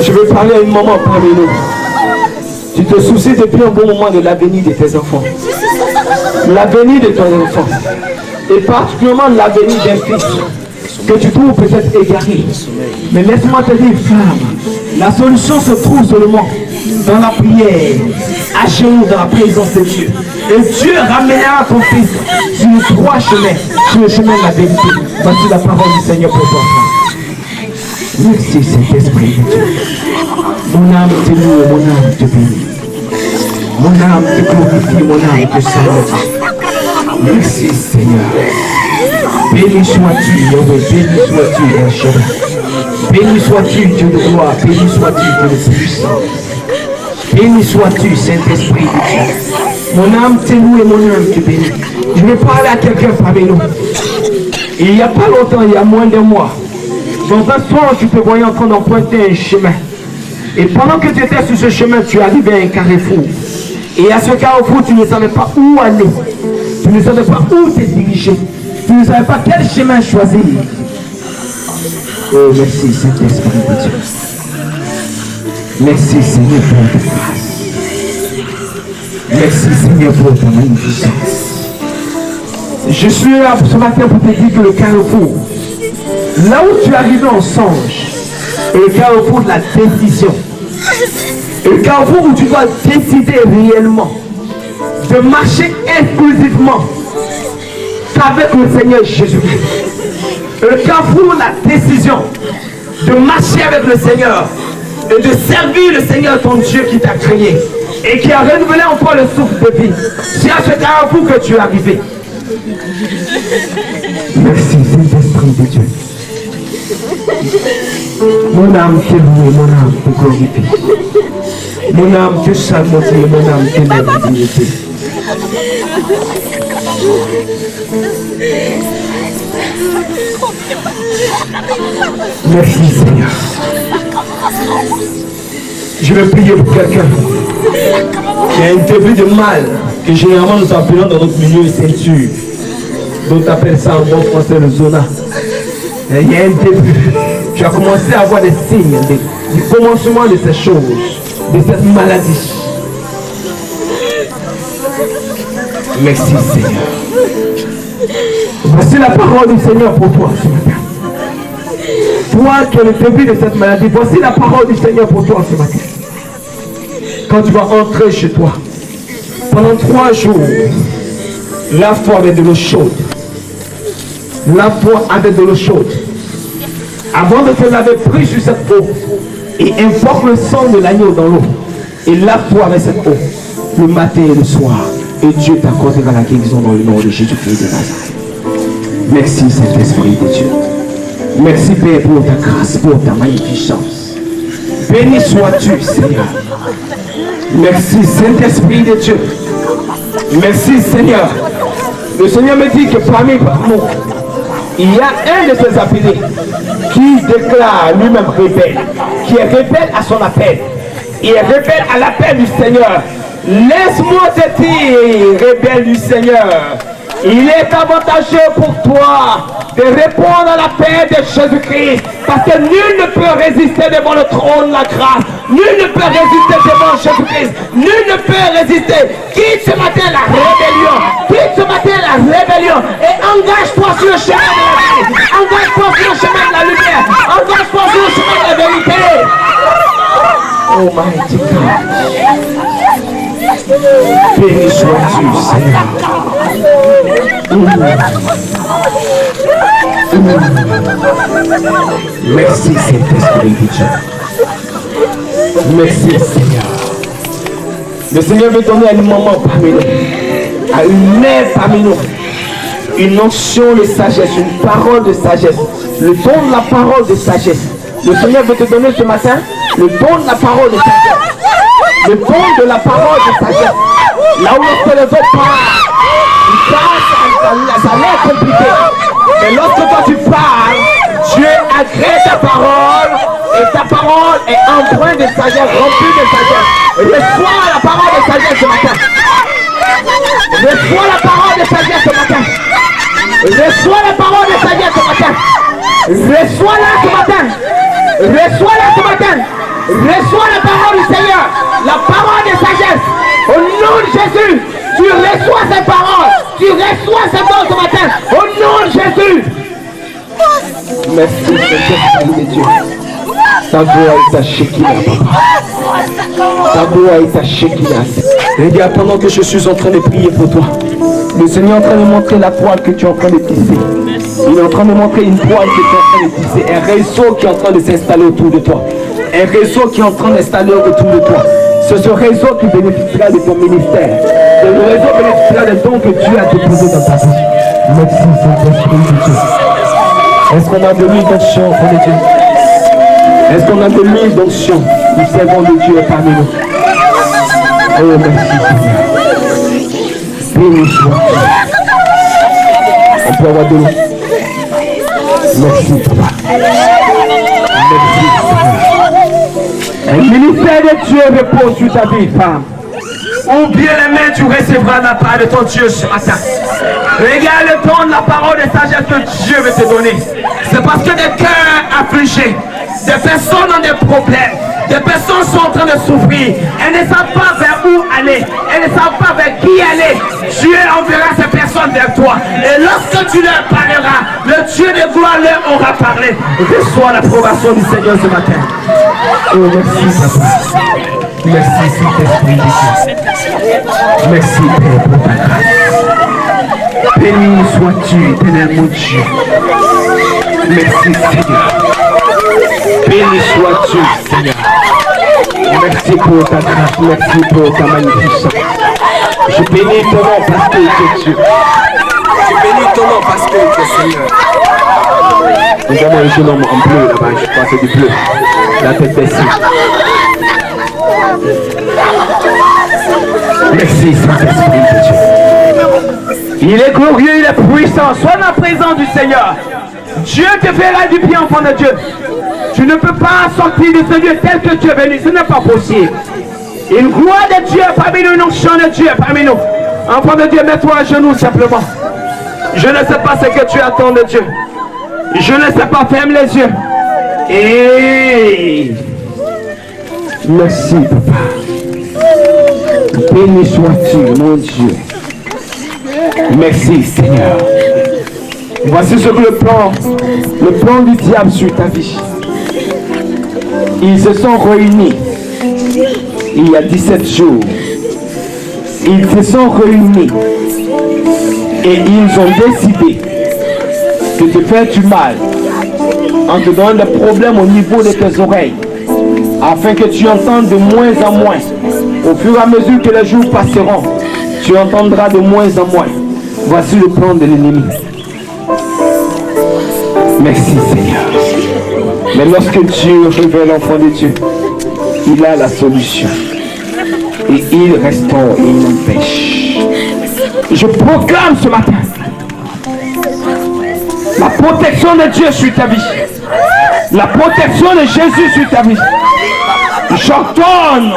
Je vais parler à une maman parmi nous. Tu te soucies depuis un bon moment de l'avenir de tes enfants. L'avenir de ton enfant. Et particulièrement l'avenir d'un fils que tu trouves peut-être égaré. Mais laisse-moi te dire, femme, la solution se trouve seulement dans la prière, à genoux dans la présence de Dieu. Et Dieu ramènera ton fils sur les trois chemins, sur le chemin de la vérité. Voici la parole du Seigneur pour toi. Merci Saint-Esprit de Dieu. Mon âme te loue, mon âme te bénit. Mon âme te glorifie, mon âme te salue. Merci Seigneur. Béni sois-tu, Yahweh, béni sois-tu, El Shaddai. Béni sois-tu, Dieu de gloire, béni sois-tu, Dieu de puissance. Béni sois-tu, Saint-Esprit de Dieu. Mon âme te loue et mon âme te bénit. Je vais parler à quelqu'un parmi nous. Il n'y a pas longtemps, il y a moins d'un mois, dans un soir, tu te voyais en train d'emprunter un chemin. Et pendant que tu étais sur ce chemin, tu arrivais à un carrefour. Et à ce carrefour, tu ne savais pas où aller. Tu ne savais pas où te diriger. Tu ne savais pas quel chemin choisir. Oh, merci Saint-Esprit de Dieu. Merci Seigneur pour ta grâce. Merci Seigneur pour ta magnificence. Je suis là ce matin pour te dire que le carrefour, là où tu es arrivé en songe, est le carrefour de la décision. Et le carrefour où tu dois décider réellement de marcher exclusivement avec le Seigneur Jésus-Christ. Le carrefour de la décision de marcher avec le Seigneur et de servir le Seigneur ton Dieu qui t'a créé et qui a renouvelé encore le souffle de vie. C'est à ce carrefour que tu es arrivé. Merci Saint-Esprit de Dieu. Mon âme te loue, mon âme te glorifie. Mon âme te salue, mon âme te lève. Merci Seigneur. Je vais prier pour quelqu'un qui a un début de mal que généralement nous appelons dans notre milieu ceinture. Donc appelle ça en bon français le zona. Il y a un début. Tu as commencé à avoir des signes du commencement de ces choses, de cette maladie. Merci Seigneur. Voici la parole du Seigneur pour toi ce matin. Toi qui es le début de cette maladie, voici la parole du Seigneur pour toi ce matin. Quand tu vas entrer chez toi, pendant 3 jours, lave-toi avec de l'eau chaude. Lave-toi avec de l'eau chaude. Avant de te laver, prie sur cette eau et invoque le sang de l'agneau dans l'eau. Et lave-toi avec cette eau le matin et le soir. Et Dieu t'accordera la guérison dans le nom de Jésus-Christ de Nazareth. Merci Saint-Esprit de Dieu. Merci Père pour ta grâce, pour ta magnificence. Béni sois-tu Seigneur. Merci Saint-Esprit de Dieu. Merci Seigneur. Le Seigneur me dit que parmi nous, il y a un de ses appelés qui déclare lui-même rebelle, qui est rebelle à son appel. Il est rebelle à l'appel du Seigneur. Laisse-moi te dire, rebelle du Seigneur, il est avantageux pour toi de répondre à l'appel de Jésus-Christ, parce que nul ne peut résister devant le trône de la grâce. Nul ne peut résister devant Jésus-Christ. Nul ne peut résister. Quitte ce matin la rébellion. Quitte ce matin la rébellion. Et engage-toi sur le chemin de la vie. Engage-toi sur le chemin de la lumière. Engage-toi sur le chemin de la vérité. Oh mighty God. Béni sois-tu, Seigneur. Merci, Saint-Esprit de Dieu. Merci, Seigneur. Le Seigneur veut donner un moment parmi nous, à une mère parmi nous, une onction de sagesse, une parole de sagesse, le don de la parole de sagesse. Le Seigneur veut te donner ce matin le don de la parole de sagesse. Le don de la parole de sagesse. Là où lorsque les autres parlent, ça a l'air compliqué. Mais lorsque toi tu parles, Dieu agrée ta parole et ta parole est empreinte de sagesse, remplie de sagesse. Reçois la parole de sagesse ce matin. Reçois la parole de sagesse ce matin. Reçois la parole de sagesse ce matin. Reçois-la ce matin. Reçois-la ce matin. Reçois la parole du Seigneur. La parole de sagesse. Au nom de Jésus, tu reçois cette parole. Tu reçois cette parole ce matin. Au nom de Jésus. Merci, Saint-Esprit de Dieu. Ta voix est ta Shekinah, papa. Ta voix est ta Shekinah. Regarde, pendant que je suis en train de prier pour toi, le Seigneur est en train de montrer la toile que tu es en train de tisser. Il est en train de montrer une toile que tu es en train de tisser. Un réseau qui est en train de s'installer autour de toi. Un réseau qui est en train d'installer autour de toi. C'est ce réseau qui bénéficiera de ton ministère. C'est le réseau qui bénéficiera des dons que Dieu a déposés dans ta vie. Merci, Saint-Esprit de Dieu. Est-ce qu'on a de l'huile d'onction, enfant de Dieu? Est-ce qu'on a de l'huile d'onction du servant de Dieu parmi nous? Oh, merci, Seigneur. Béni sois-tu. On peut avoir de l'eau. Merci, Papa. Merci, Seigneur. Le ministère de Dieu repose sur ta vie, femme. Ouvre bien les mains, tu recevras la part de ton Dieu ce matin. Regarde le ton de la parole de sagesse que Dieu veut te donner. C'est parce que des cœurs affligés, des personnes ont des problèmes, des personnes sont en train de souffrir. Elles ne savent pas vers où aller, elles ne savent pas vers qui aller. Dieu enverra ces personnes vers toi. Et lorsque tu leur parleras, le Dieu de gloire leur aura parlé. Reçois l'approbation du Seigneur ce matin. Oh, merci, Papa. Merci, Saint-Esprit de Dieu. Merci, Père, pour ta grâce. Béni sois-tu, éternel mon Dieu. Merci, Seigneur. Béni sois-tu, Seigneur. Merci pour ta grâce, merci pour ta magnificence. Je bénis ton nom parce que tu es Dieu. Je bénis ton nom parce que tu es Seigneur. Nous avons un jeune homme en bleu là-bas, je crois que c'est du bleu. La tête baissée. Merci, Saint-Esprit de Dieu. Il est glorieux, il est puissant. Sois dans la présence du Seigneur. Dieu te fera du bien, enfant de Dieu. Tu ne peux pas sortir de ce lieu tel que tu es venu. Ce n'est pas possible. Une gloire de Dieu parmi nous, une onction de Dieu parmi nous. Enfant de Dieu, mets-toi à genoux simplement. Je ne sais pas ce que tu attends de Dieu. Je ne sais pas, ferme les yeux. Et merci, Papa. Béni sois-tu, mon Dieu. Merci, Seigneur. Voici ce que le plan du diable sur ta vie. Ils se sont réunis il y a 17 jours. Ils se sont réunis et ils ont décidé de te faire du mal en te donnant des problèmes au niveau de tes oreilles afin que tu entendes de moins en moins. Au fur et à mesure que les jours passeront, tu entendras de moins en moins. Voici le plan de l'ennemi. Merci, Seigneur. Mais lorsque Dieu révèle l'enfant de Dieu, il a la solution. Et il restaure et il empêche. Je proclame ce matin protection de Dieu sur ta vie. La protection de Jésus sur ta vie. J'ordonne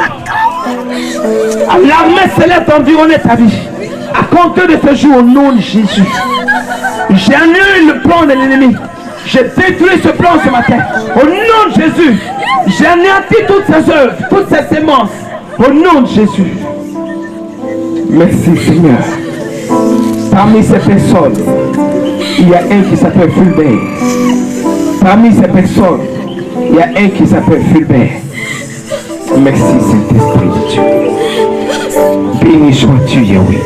à l'armée céleste d'environner ta vie. À compter de ce jour au nom de Jésus. J'annule le plan de l'ennemi. Je détruis ce plan ce matin. Au nom de Jésus. J'anéantis toutes ces œuvres, toutes ces sémences. Au nom de Jésus. Merci Seigneur. Parmi ces personnes, il y a un qui s'appelle Fulbert. Parmi ces personnes, il y a un qui s'appelle Fulbert. Merci Saint-Esprit de Dieu. Béni sois-tu Yahweh.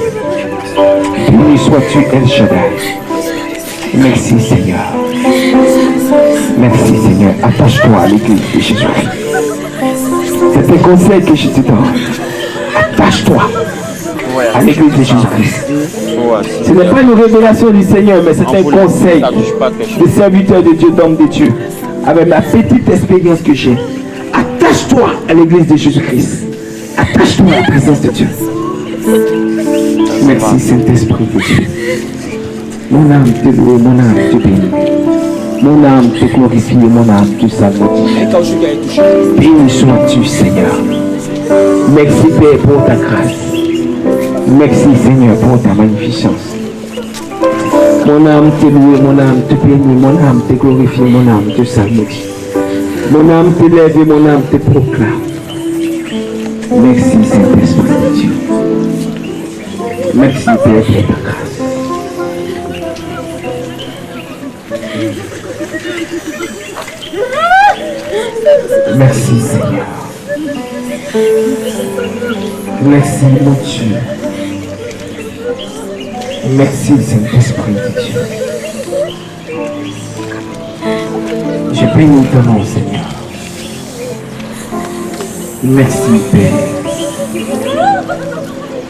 Béni sois-tu El Shaddai. Merci Seigneur. Merci Seigneur. Attache-toi à l'église de Jésus-Christ. C'est un conseil que je te donne. Attache-toi à l'église de Jésus-Christ. Ce n'est pas une révélation du Seigneur, mais c'est un conseil de serviteur de Dieu, d'homme de Dieu. Avec ma petite expérience que j'ai. Attache-toi à l'église de Jésus-Christ. Attache-toi à la présence de Dieu. Merci Saint-Esprit de Dieu. Mon âme te loue, mon âme te bénit. Mon âme te glorifie, mon âme te salue. Béni sois-tu Seigneur. Merci Père pour ta grâce. Merci Seigneur pour ta magnificence. Mon âme te loue, mon âme te bénit, mon âme te glorifie, mon âme te salue. Mon âme te lève et mon âme te proclame. Merci Saint-Esprit de Dieu. Merci Père pour ta grâce. Merci Seigneur. Merci mon Dieu. Merci Saint-Esprit de Dieu. Je bénis ton nom Seigneur. Merci Père.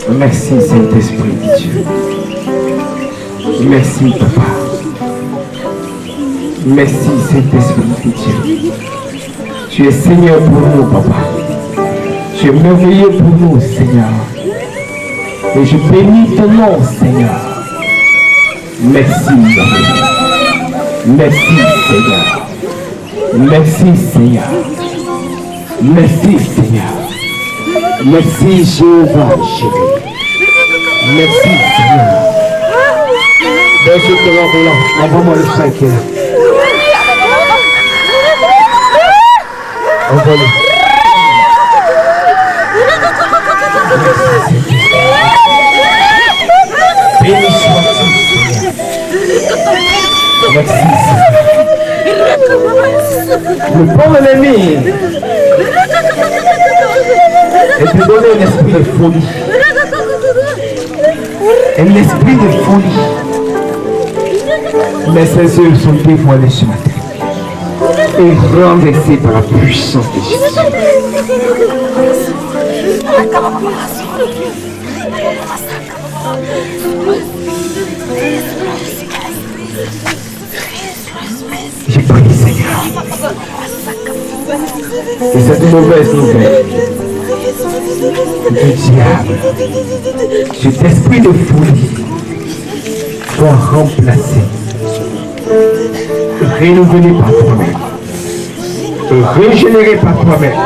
Merci Saint-Esprit de Dieu. Merci Papa. Merci Saint-Esprit de Dieu. Tu es Seigneur pour nous Papa. Tu es merveilleux pour nous Seigneur. Et je bénis ton nom Seigneur. Merci Merci Seigneur. Merci Seigneur. Merci Seigneur. Merci Jéhovah. Merci Seigneur. Merci Seigneur. Envoie-moi le frère qui est là. Envoie-le. Béni sois-tu Seigneur. Merci Seigneur. Le bon ennemi et te donner un esprit de folie. Un esprit de folie. Mais ces œuvres sont dévoilées ce matin et renversées par la puissance de Jésus. J'ai prié Seigneur. Et cette mauvaise nouvelle du diable, cet esprit de folie soit remplacé, renouvelé par toi-même, régénéré par toi-même,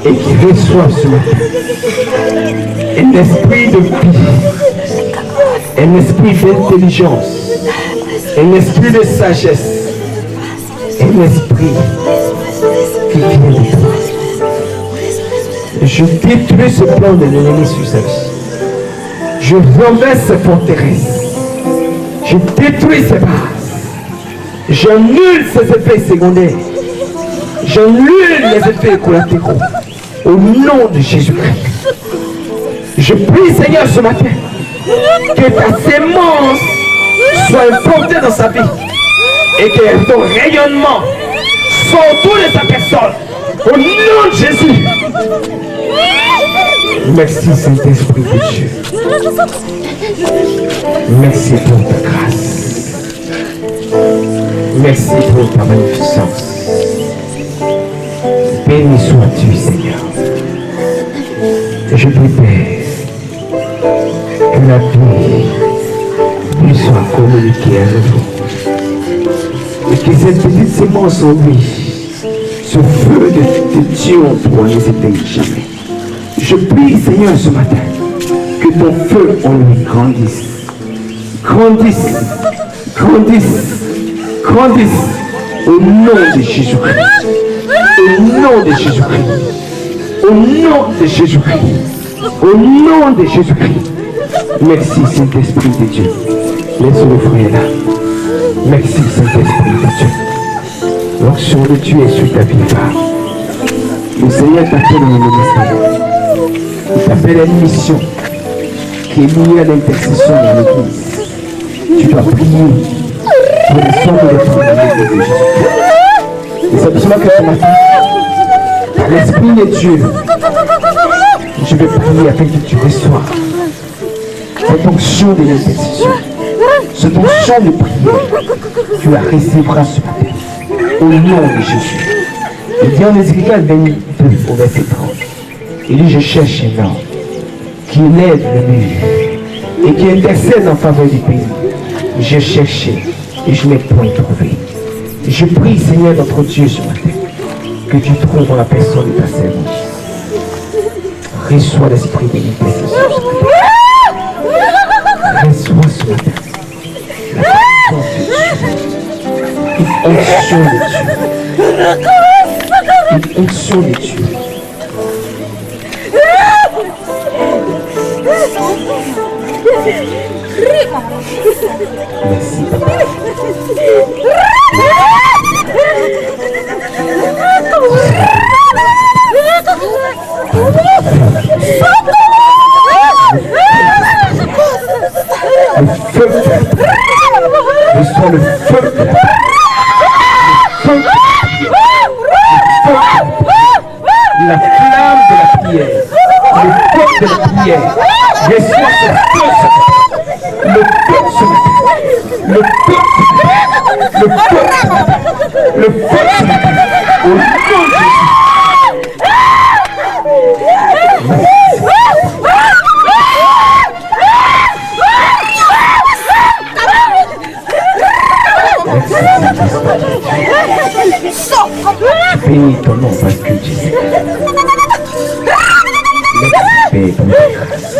et qui reçoive ce matin un esprit de vie, un esprit d'intelligence, un esprit de sagesse, un esprit qui vient de toi. Je détruis ce plan de l'ennemi sur sa vie. Je renverse ses forteresses. Je détruis ses bases. J'annule ses effets secondaires. J'annule les effets collatéraux. Au nom de Jésus-Christ. Je prie Seigneur ce matin que ta sémence soit implantée dans sa vie et que ton rayonnement soit autour de sa personne. Au nom de Jésus. Merci Saint-Esprit de Dieu. Merci pour ta grâce. Merci pour ta magnificence. Béni sois-tu Seigneur. Je prie Père que la vie lui soit communiquée à nouveau. Que cette petite sémence en lui, ce feu de Dieu en toi ne s'éteigne jamais. Je prie, Seigneur, ce matin, que ton feu en lui grandisse. Grandisse, grandisse, grandisse au nom de Jésus-Christ. Au nom de Jésus-Christ. Au nom de Jésus-Christ. Au nom de Jésus-Christ. Merci, Saint-Esprit de Dieu. Laisse-le frère là. Merci, Saint-Esprit de Dieu. L'onction de Dieu est sur ta vie. Le Seigneur t'appelle au ministère. Il t'appelle à une mission qui est liée à l'intercession dans l'église. Tu dois prier pour les sommes de l'église de Jésus. Et c'est pour cela que ce matin, par l'Esprit de Dieu, je vais prier afin que tu reçoives cette onction de l'intercession, cette onction de prière. Tu la recevras ce matin, au nom de Jésus. Il dit en Ézéchiel 22 au verset 30, il dit: je cherche un homme qui lève le mur et qui intercède en faveur du pays. J'ai cherché et je n'ai point trouvé. Je prie, Seigneur notre Dieu, ce matin, que tu trouves dans la personne de ta servante. Reçois l'esprit de l'intercession. Reçois ce matin la puissance de Dieu. Une onction de Dieu. Merci, Papa. Le feu, reçois le feu, la flamme de la prière, le feu de la prière. Reçois ce feu, le feu ce matin, le feu ce matin, le feu ce matin, le feu ce matin, au nom de Jésus. Je bénis ton nom parce que tu sais. Laisse ton grâce.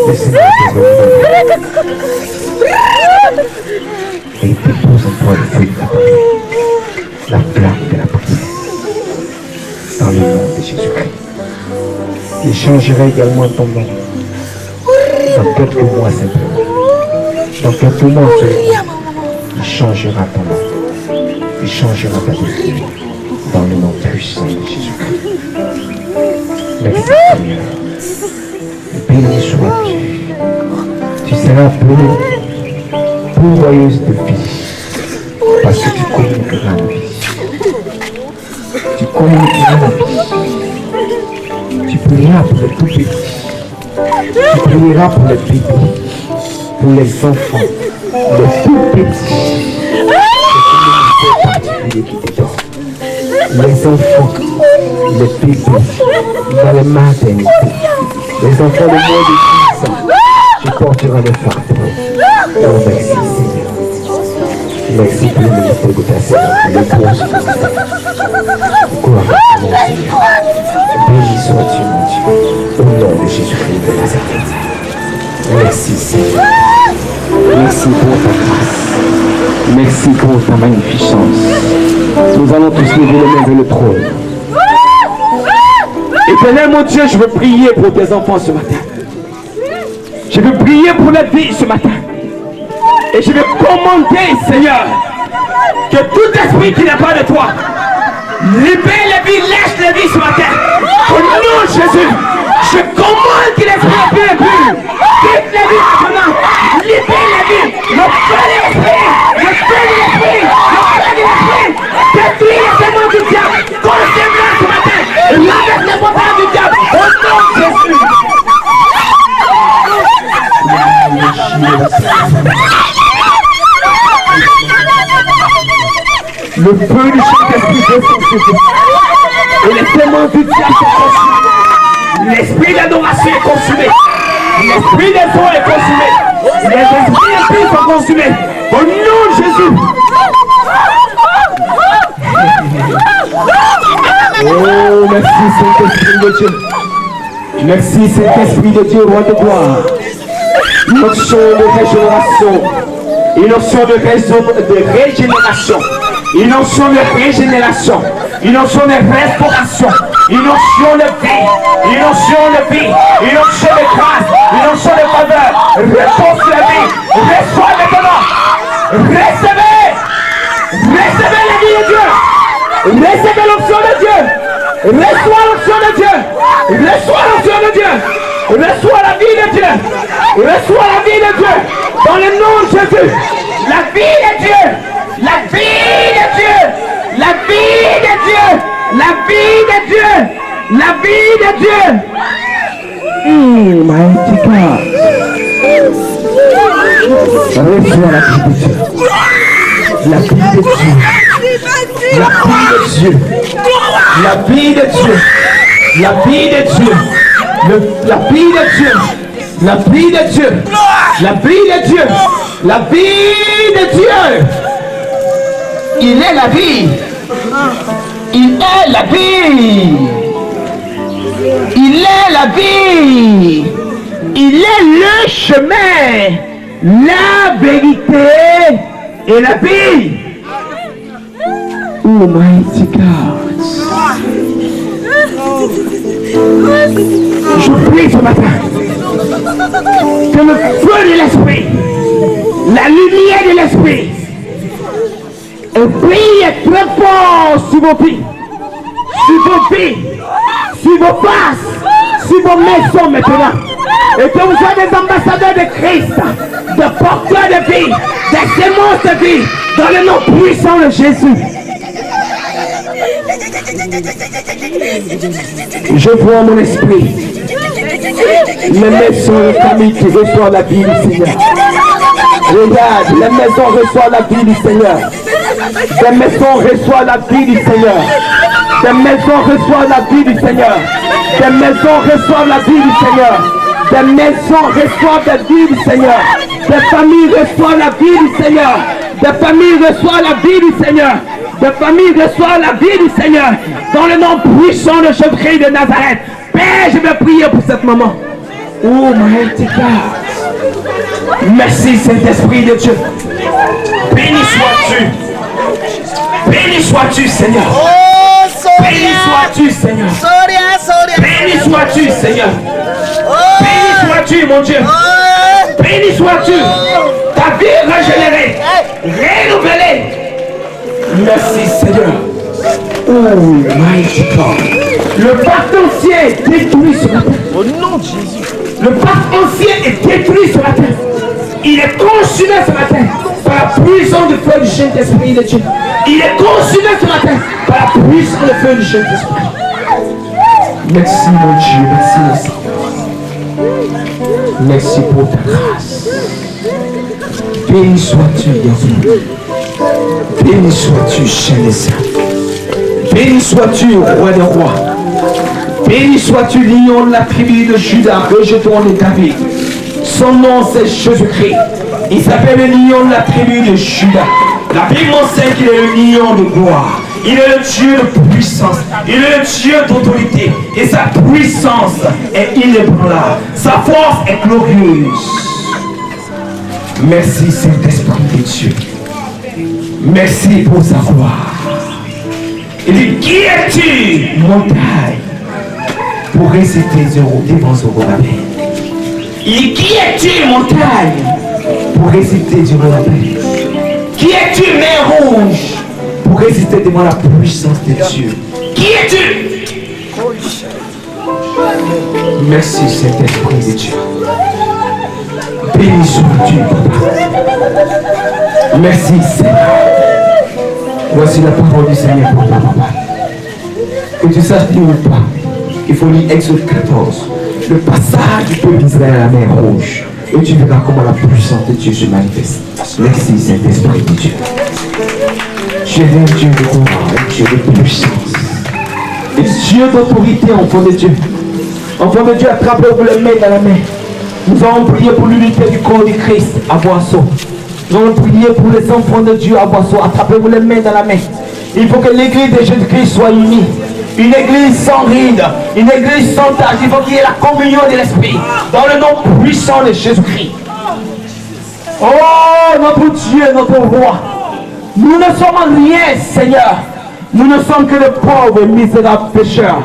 Le Seigneur te bénit. Et il dépose en toi le feu de ta prière, la flamme de la prière. Dans le nom de Jésus-Christ. Il changera également ton nom. Dans quelques mois simplement. Dans quelques mois seulement. Il changera ton nom. Il changera ta vie. Dans le nom puissant de Jésus-Christ. Merci Seigneur. Béni soit Dieu. Tu seras appelée pourvoyeuse de vie. Parce que tu communiqueras la vie. Tu communiqueras la vie. Tu prieras pour les tout petits. Tu prieras pour les bébés. Pour les enfants. Les tout petits. Les enfants, les bébés, dans les maternités, les enfants de moins de 10 ans, tu porteras le fardeau. Oh, merci Seigneur. Merci pour le ministère de ta servante, le gros gloire à mon Seigneur. Béni sois-tu, mon Dieu, au nom de Jésus-Christ de Nazareth. Merci Seigneur. Merci pour ta grâce. Merci pour ta magnificence. Nous allons tous lever les mains vers le trône. Éternel mon Dieu, je veux prier pour tes enfants ce matin. Je veux prier pour la vie ce matin. Et je veux commander, Seigneur, que tout esprit qui n'est pas de toi, libère la vie, lâche la vie ce matin. Au nom de Jésus, je commande que l'esprit est bien pur. Quitte la vie maintenant. Libère la vie. Le feu de l'esprit. Le feu de l'esprit. Le feu de l'esprit. Détruis les démons du diable. Consume-les ce matin. Renverse les portails du diable. Au nom de Jésus. Le feu du Saint-Esprit descend sur toi. Et les démons du diable sont consumés. L'esprit d'adoration est consumé. L'esprit des eaux est consumé. Les esprits impies sont consumés. consumé. Au nom de Jésus. Oh, merci Saint-Esprit de Dieu. Merci Saint-Esprit de Dieu, roi de gloire. Une option de régénération. Une option de régénération. Une option de régénération. Une option de restauration. Une option de vie. Une option de vie. Une option de grâce. Une option de faveur. Réponse la vie. Reçois maintenant. Recevez. Recevez la vie de Dieu. Recevez l'option de Dieu. Reçois l'option de Dieu. Reçois l'option de Dieu. Reçois la vie de Dieu. Reçois la vie de Dieu. Dans le nom de Jésus. La vie de Dieu. La vie de Dieu. La vie de Dieu. La vie de Dieu. La vie de Dieu. Mighty God. Reçois la vie de Dieu. La vie de Dieu. La vie de Dieu. La vie de Dieu. La vie de Dieu. La vie de Dieu. La vie de Dieu. La vie de Dieu. La vie de Dieu. Il est la vie. Il est la vie. Il est la vie. Il est le chemin, la vérité et la vie. Oh mighty God. Je prie ce matin que le feu de l'esprit, la lumière de l'esprit, brille très fort sur vos vies, sur vos faces, sur vos maisons maintenant. Et que vous soyez des ambassadeurs de Christ, des porteurs de vie, des semences de vie, dans le nom puissant de Jésus. Je vois mon esprit, les maisons de famille qui reçoivent la vie du Seigneur. Regarde, les maisons reçoivent la vie du Seigneur. Les maisons reçoivent la vie du Seigneur. Des maisons reçoivent la vie du Seigneur. Des maisons reçoivent la vie du Seigneur. Des maisons reçoivent la vie du Seigneur. Des familles reçoivent la vie du Seigneur. Des familles reçoivent la vie du Seigneur. Des familles reçoivent la vie du Seigneur. Dans le nom puissant de Jésus-Christ de Nazareth. Père, je vais prier pour ce moment. Oh, mighty God. Merci Saint-Esprit de Dieu. Béni sois-tu. Béni sois-tu, Seigneur. Béni sois-tu, Seigneur. Béni sois-tu, Seigneur. Béni sois-tu, mon Dieu. Béni sois-tu. Ta vie régénérée, renouvelée. Merci, Seigneur. Oh, mighty God. Le pacte ancien est détruit sur la terre. Au nom de Jésus. Le pacte ancien est détruit sur la terre. Il est consumé ce matin par la puissance du feu du Saint-Esprit de Dieu. Il est consumé ce matin par la puissance du feu du Saint-Esprit. Merci mon Dieu, merci mon Seigneur. Merci pour ta grâce. Béni sois-tu, Yahweh. Béni sois-tu, Saint des Saints. Béni sois-tu, roi des rois. Béni sois-tu, lion de la tribu de Judas, rejeton de David. Son nom c'est Jésus-Christ. Il s'appelle le lion de la tribu de Judas. La Bible enseigne qu'il est le lion de gloire. Il est le Dieu de puissance. Il est le Dieu d'autorité. Et sa puissance est inébranlable. Sa force est glorieuse. Merci Saint-Esprit de Dieu. Merci pour sa gloire. Il dit, qui es-tu, montagne, pour réciter devant Zorobabel? Il dit, qui es-tu, montagne, pour réciter Zorobabel? Qui es-tu, mer rouge, pour résister devant la puissance de Dieu? Qui es-tu? Merci Saint-Esprit de Dieu. Béni sois-tu, Papa. Merci Seigneur. Voici la parole du Seigneur pour toi, Papa. Que tu saches lire ou pas, il faut lire Exode 14, le passage du peuple d'Israël à la mer rouge. Et tu verras comment la puissance de Dieu se manifeste. Merci Saint-Esprit de Dieu. Tu es un Dieu de gloire, un Dieu de puissance. Un Dieu d'autorité, enfant de Dieu. Enfant de Dieu, attrapez-vous les mains dans la main. Nous allons prier pour l'unité du corps du Christ à Boisseau. Nous allons prier pour les enfants de Dieu à Boisseau. Attrapez-vous les mains dans la main. Il faut que l'église de Jésus-Christ soit unie. Une église sans ride, une église sans tâche. Il faut qu'il y ait la communion de l'Esprit. Dans le nom puissant de Jésus-Christ. Oh, notre Dieu, notre roi. Nous ne sommes rien, Seigneur. Nous ne sommes que de pauvres et misérables pécheurs.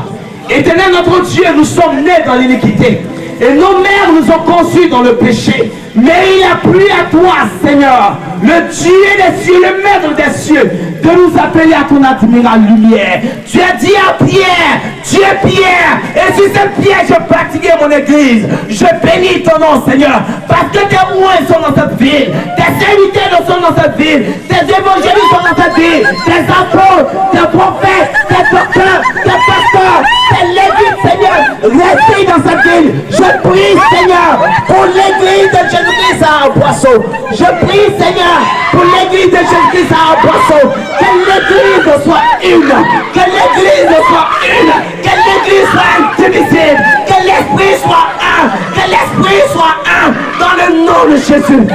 Éternel notre Dieu, nous sommes nés dans l'iniquité. Et nos mères nous ont conçus dans le péché. Mais il a plu à toi, Seigneur, le Dieu des cieux, le maître des cieux, de nous appeler à ton admirable lumière. Tu as dit à Pierre, tu es Pierre, et sur cette pierre je bâtirai mon église. Je bénis ton nom, Seigneur, parce que tes moines sont dans cette ville, tes serviteurs sont dans cette ville, tes évangélistes sont dans cette ville, tes apôtres, tes prophètes, tes docteurs, tes pasteurs, tes lévites, Seigneur, restez dans cette ville. Je prie, Seigneur, pour l'église de Jésus-Christ à Boisseau. Je prie, Seigneur, pour l'église de Jésus-Christ à Boisseau. Que l'église soit une, que l'église soit une, que l'église soit indivisible, que l'esprit soit un, que l'esprit soit un, dans le nom de Jésus.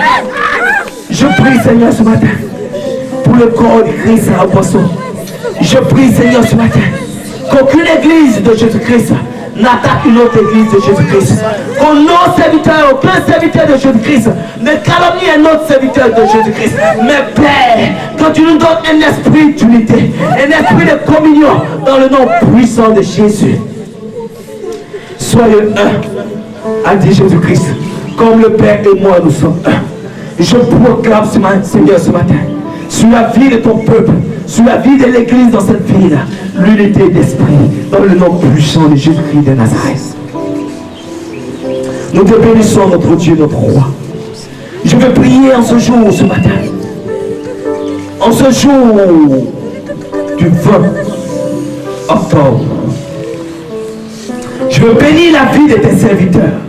Je prie, Seigneur, ce matin, pour le corps de Christ à Boisseau. Je prie, Seigneur, ce matin, qu'aucune église de Jésus-Christ n'attaque une autre église de Jésus-Christ. Qu'on nos serviteurs, aucun serviteur de Jésus-Christ ne calomnie un autre serviteur de Jésus-Christ. Mais Père, quand tu nous donnes un esprit d'unité, un esprit de communion dans le nom puissant de Jésus. Soyez un, a dit Jésus-Christ, comme le Père et moi nous sommes un. Je proclame, Seigneur, ce matin, sur la vie de ton peuple, sur la vie de l'église dans cette ville, l'unité d'esprit, dans le nom puissant de Jésus-Christ de Nazareth. Nous te bénissons, notre Dieu, notre roi. Je veux prier en ce jour, ce matin, en ce jour du 20 octobre. Je veux bénir la vie de tes serviteurs,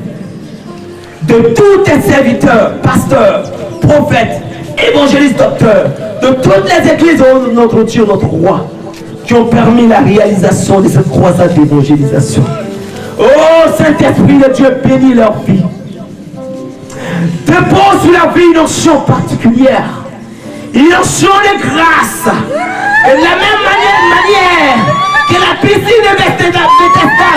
de tous tes serviteurs, pasteurs, prophètes, évangélistes, docteurs, de toutes les églises, oh notre Dieu, notre roi, qui ont permis la réalisation de cette croisade d'évangélisation. Oh Saint-Esprit de Dieu, bénis leur vie. Dépose sur la vie une onction particulière, une onction de grâce. Et de la même manière que la piscine de Bethesda,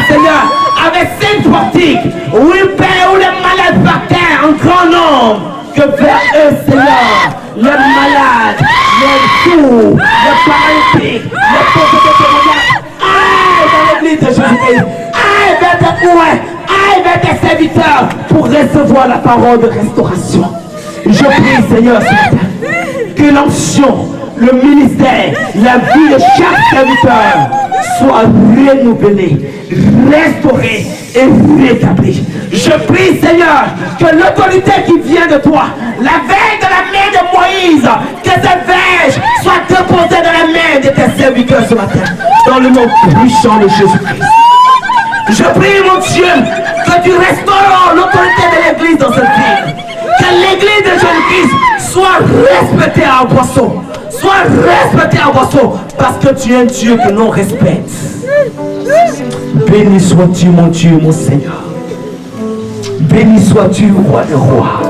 Seigneur, avec 5 portiques, où il Père, où les malades partaient en grand nombre, que vers eux, Seigneur, les malades, les fous, les paralytiques, les pauvres de témoignages, aille dans l'église de Jésus-Christ, aille vers tes ouïes, aille vers tes serviteurs pour recevoir la parole de restauration. Je prie, Seigneur, ce matin, que l'onction, le ministère, la vie de chaque serviteur soit renouvelée, restaurée et rétablie. Je prie, Seigneur, que l'autorité qui vient de toi, la veille de la main de Moïse, que cette verge soit déposée dans la main de tes serviteurs ce matin, dans le nom puissant de Jésus-Christ. Je prie, mon Dieu, que tu restaures l'autorité de l'église dans cette ville. Que l'église de Jésus-Christ soit respectée à Boisseau. Sois respecté à Boisseau, parce que tu es un Dieu que l'on respecte. Béni sois-tu, mon Dieu, mon Seigneur. Béni sois-tu, roi des rois.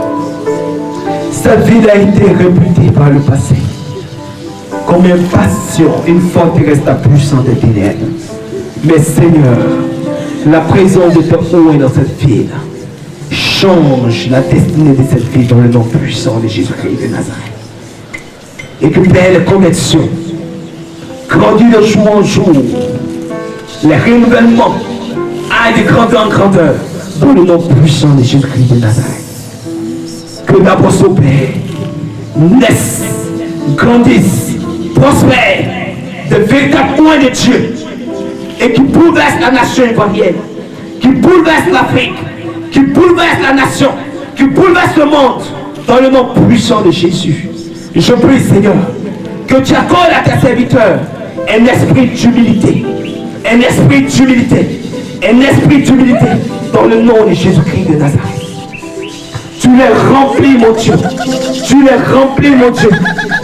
Cette ville a été réputée par le passé comme une passion, une forteresse la puissante des ténèbres. Mais Seigneur, la présence de ton nom est dans cette ville. Change la destinée de cette ville dans le nom puissant de Jésus-Christ de Nazareth. Et que Père, les connexions grandissent de jour en jour, les renouvellements aillent de grandeur en grandeur dans le nom puissant de Jésus-Christ de Nazareth. Que d'abord ce Père naisse, grandisse, prospère de véritables points de Dieu et qui bouleverse la nation ivoirienne, qui bouleverse l'Afrique, qui bouleverse la nation, qui bouleverse le monde dans le nom puissant de Jésus. Je prie, Seigneur, que tu accordes à tes serviteurs un esprit d'humilité, un esprit d'humilité, un esprit d'humilité dans le nom de Jésus-Christ de Nazareth. Tu les remplis, mon Dieu. Tu les remplis, mon Dieu,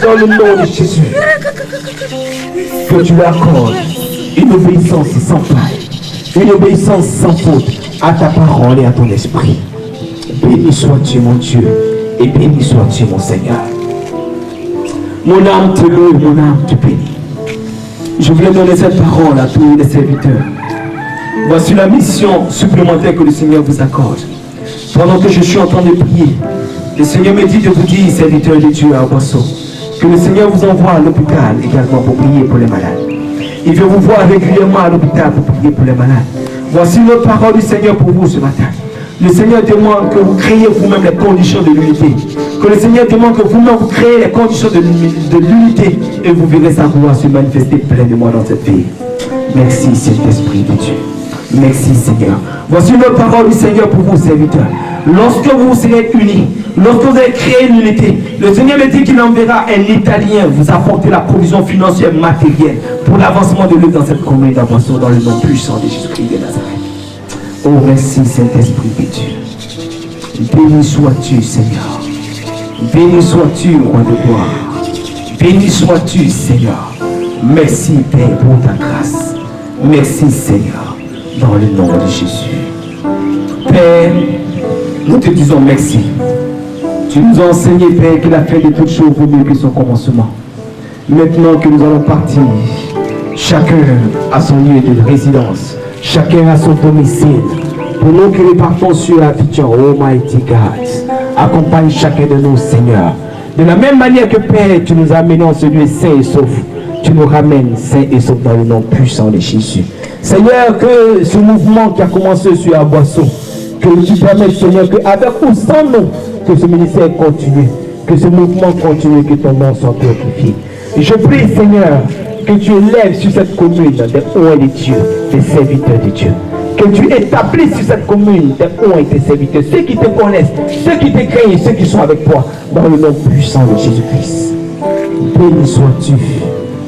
dans le nom de Jésus. Que tu leur accordes une obéissance sans faille, une obéissance sans faute à ta parole et à ton esprit. Béni sois-tu, mon Dieu, et béni sois-tu, mon Seigneur. Mon âme te loue, mon âme te bénit. Je voulais donner cette parole à tous les serviteurs. Voici la mission supplémentaire que le Seigneur vous accorde. Pendant que je suis en train de prier, le Seigneur me dit de vous dire, serviteurs de Dieu à Boisseau, que le Seigneur vous envoie à l'hôpital également pour prier pour les malades. Il veut vous voir régulièrement à l'hôpital pour prier pour les malades. Voici une parole du Seigneur pour vous ce matin. Le Seigneur demande que vous créez vous-même les conditions de l'unité. Que le Seigneur demande que vous-même vous créez les conditions de l'unité et vous verrez sa gloire se manifester pleinement dans cette vie. Merci Saint-Esprit de Dieu. Merci Seigneur. Voici une parole du Seigneur pour vous serviteurs. Lorsque vous serez unis, lorsque vous allez créer l'unité, le Seigneur me dit qu'il enverra un Italien vous apporter la provision financière matérielle pour l'avancement de l'œuvre dans cette commune d'Aboisseau dans le nom puissant de Jésus-Christ de Nazareth. Oh merci Saint-Esprit de Dieu. Béni sois-tu Seigneur. Béni sois-tu roi de gloire. Béni sois-tu Seigneur. Merci Père pour ta grâce. Merci Seigneur dans le nom de Jésus. Père, nous te disons merci. Tu nous as enseigné Père que la fin de toutes choses vaut mieux que son commencement. Maintenant que nous allons partir, chacun a son lieu de résidence. Chacun a son domicile. Pour nous qui repartons sur la vision, Almighty God, accompagne chacun de nous, Seigneur. De la même manière que Père, tu nous as amenés en ce lieu saint et sauf, tu nous ramènes saint et sauf dans le nom puissant de Jésus. Seigneur, que ce mouvement qui a commencé sur la Boisseau, que tu permettes, Seigneur, qu'avec ou sans nous, que ce ministère continue, que ce mouvement continue, que ton nom soit glorifié. Et je prie, Seigneur, que tu élèves sur cette commune des hauts et des dieux, des serviteurs de Dieu. Que tu établisses sur cette commune des hauts et des serviteurs, ceux qui te connaissent, ceux qui te craignent, ceux qui sont avec toi, dans le nom puissant de Jésus-Christ. Béni sois-tu.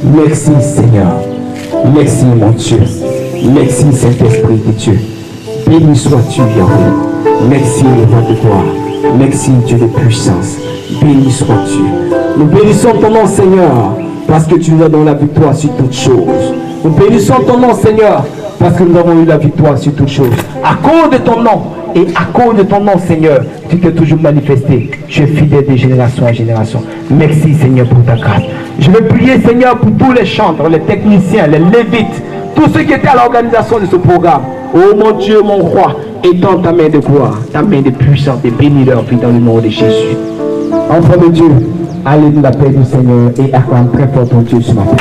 Merci Seigneur. Merci mon Dieu. Merci Saint-Esprit de Dieu. Béni sois-tu Yahweh. Merci roi de gloire. Merci Dieu de puissance. Béni sois-tu. Nous bénissons ton nom Seigneur, parce que tu nous as donné la victoire sur toutes choses. Nous bénissons ton nom Seigneur, parce que nous avons eu la victoire sur toutes choses. À cause de ton nom, et à cause de ton nom Seigneur, tu t'es toujours manifesté. Tu es fidèle de génération en génération. Merci Seigneur pour ta grâce. Je vais prier Seigneur pour tous les chantres, les techniciens, les lévites, tous ceux qui étaient à l'organisation de ce programme. Oh mon Dieu, mon roi, étends ta main de gloire, ta main de puissance et bénis leur vie dans le nom de Jésus. Enfant de Dieu, allez nous la paix du Seigneur et acclame très fort ton Dieu ce matin.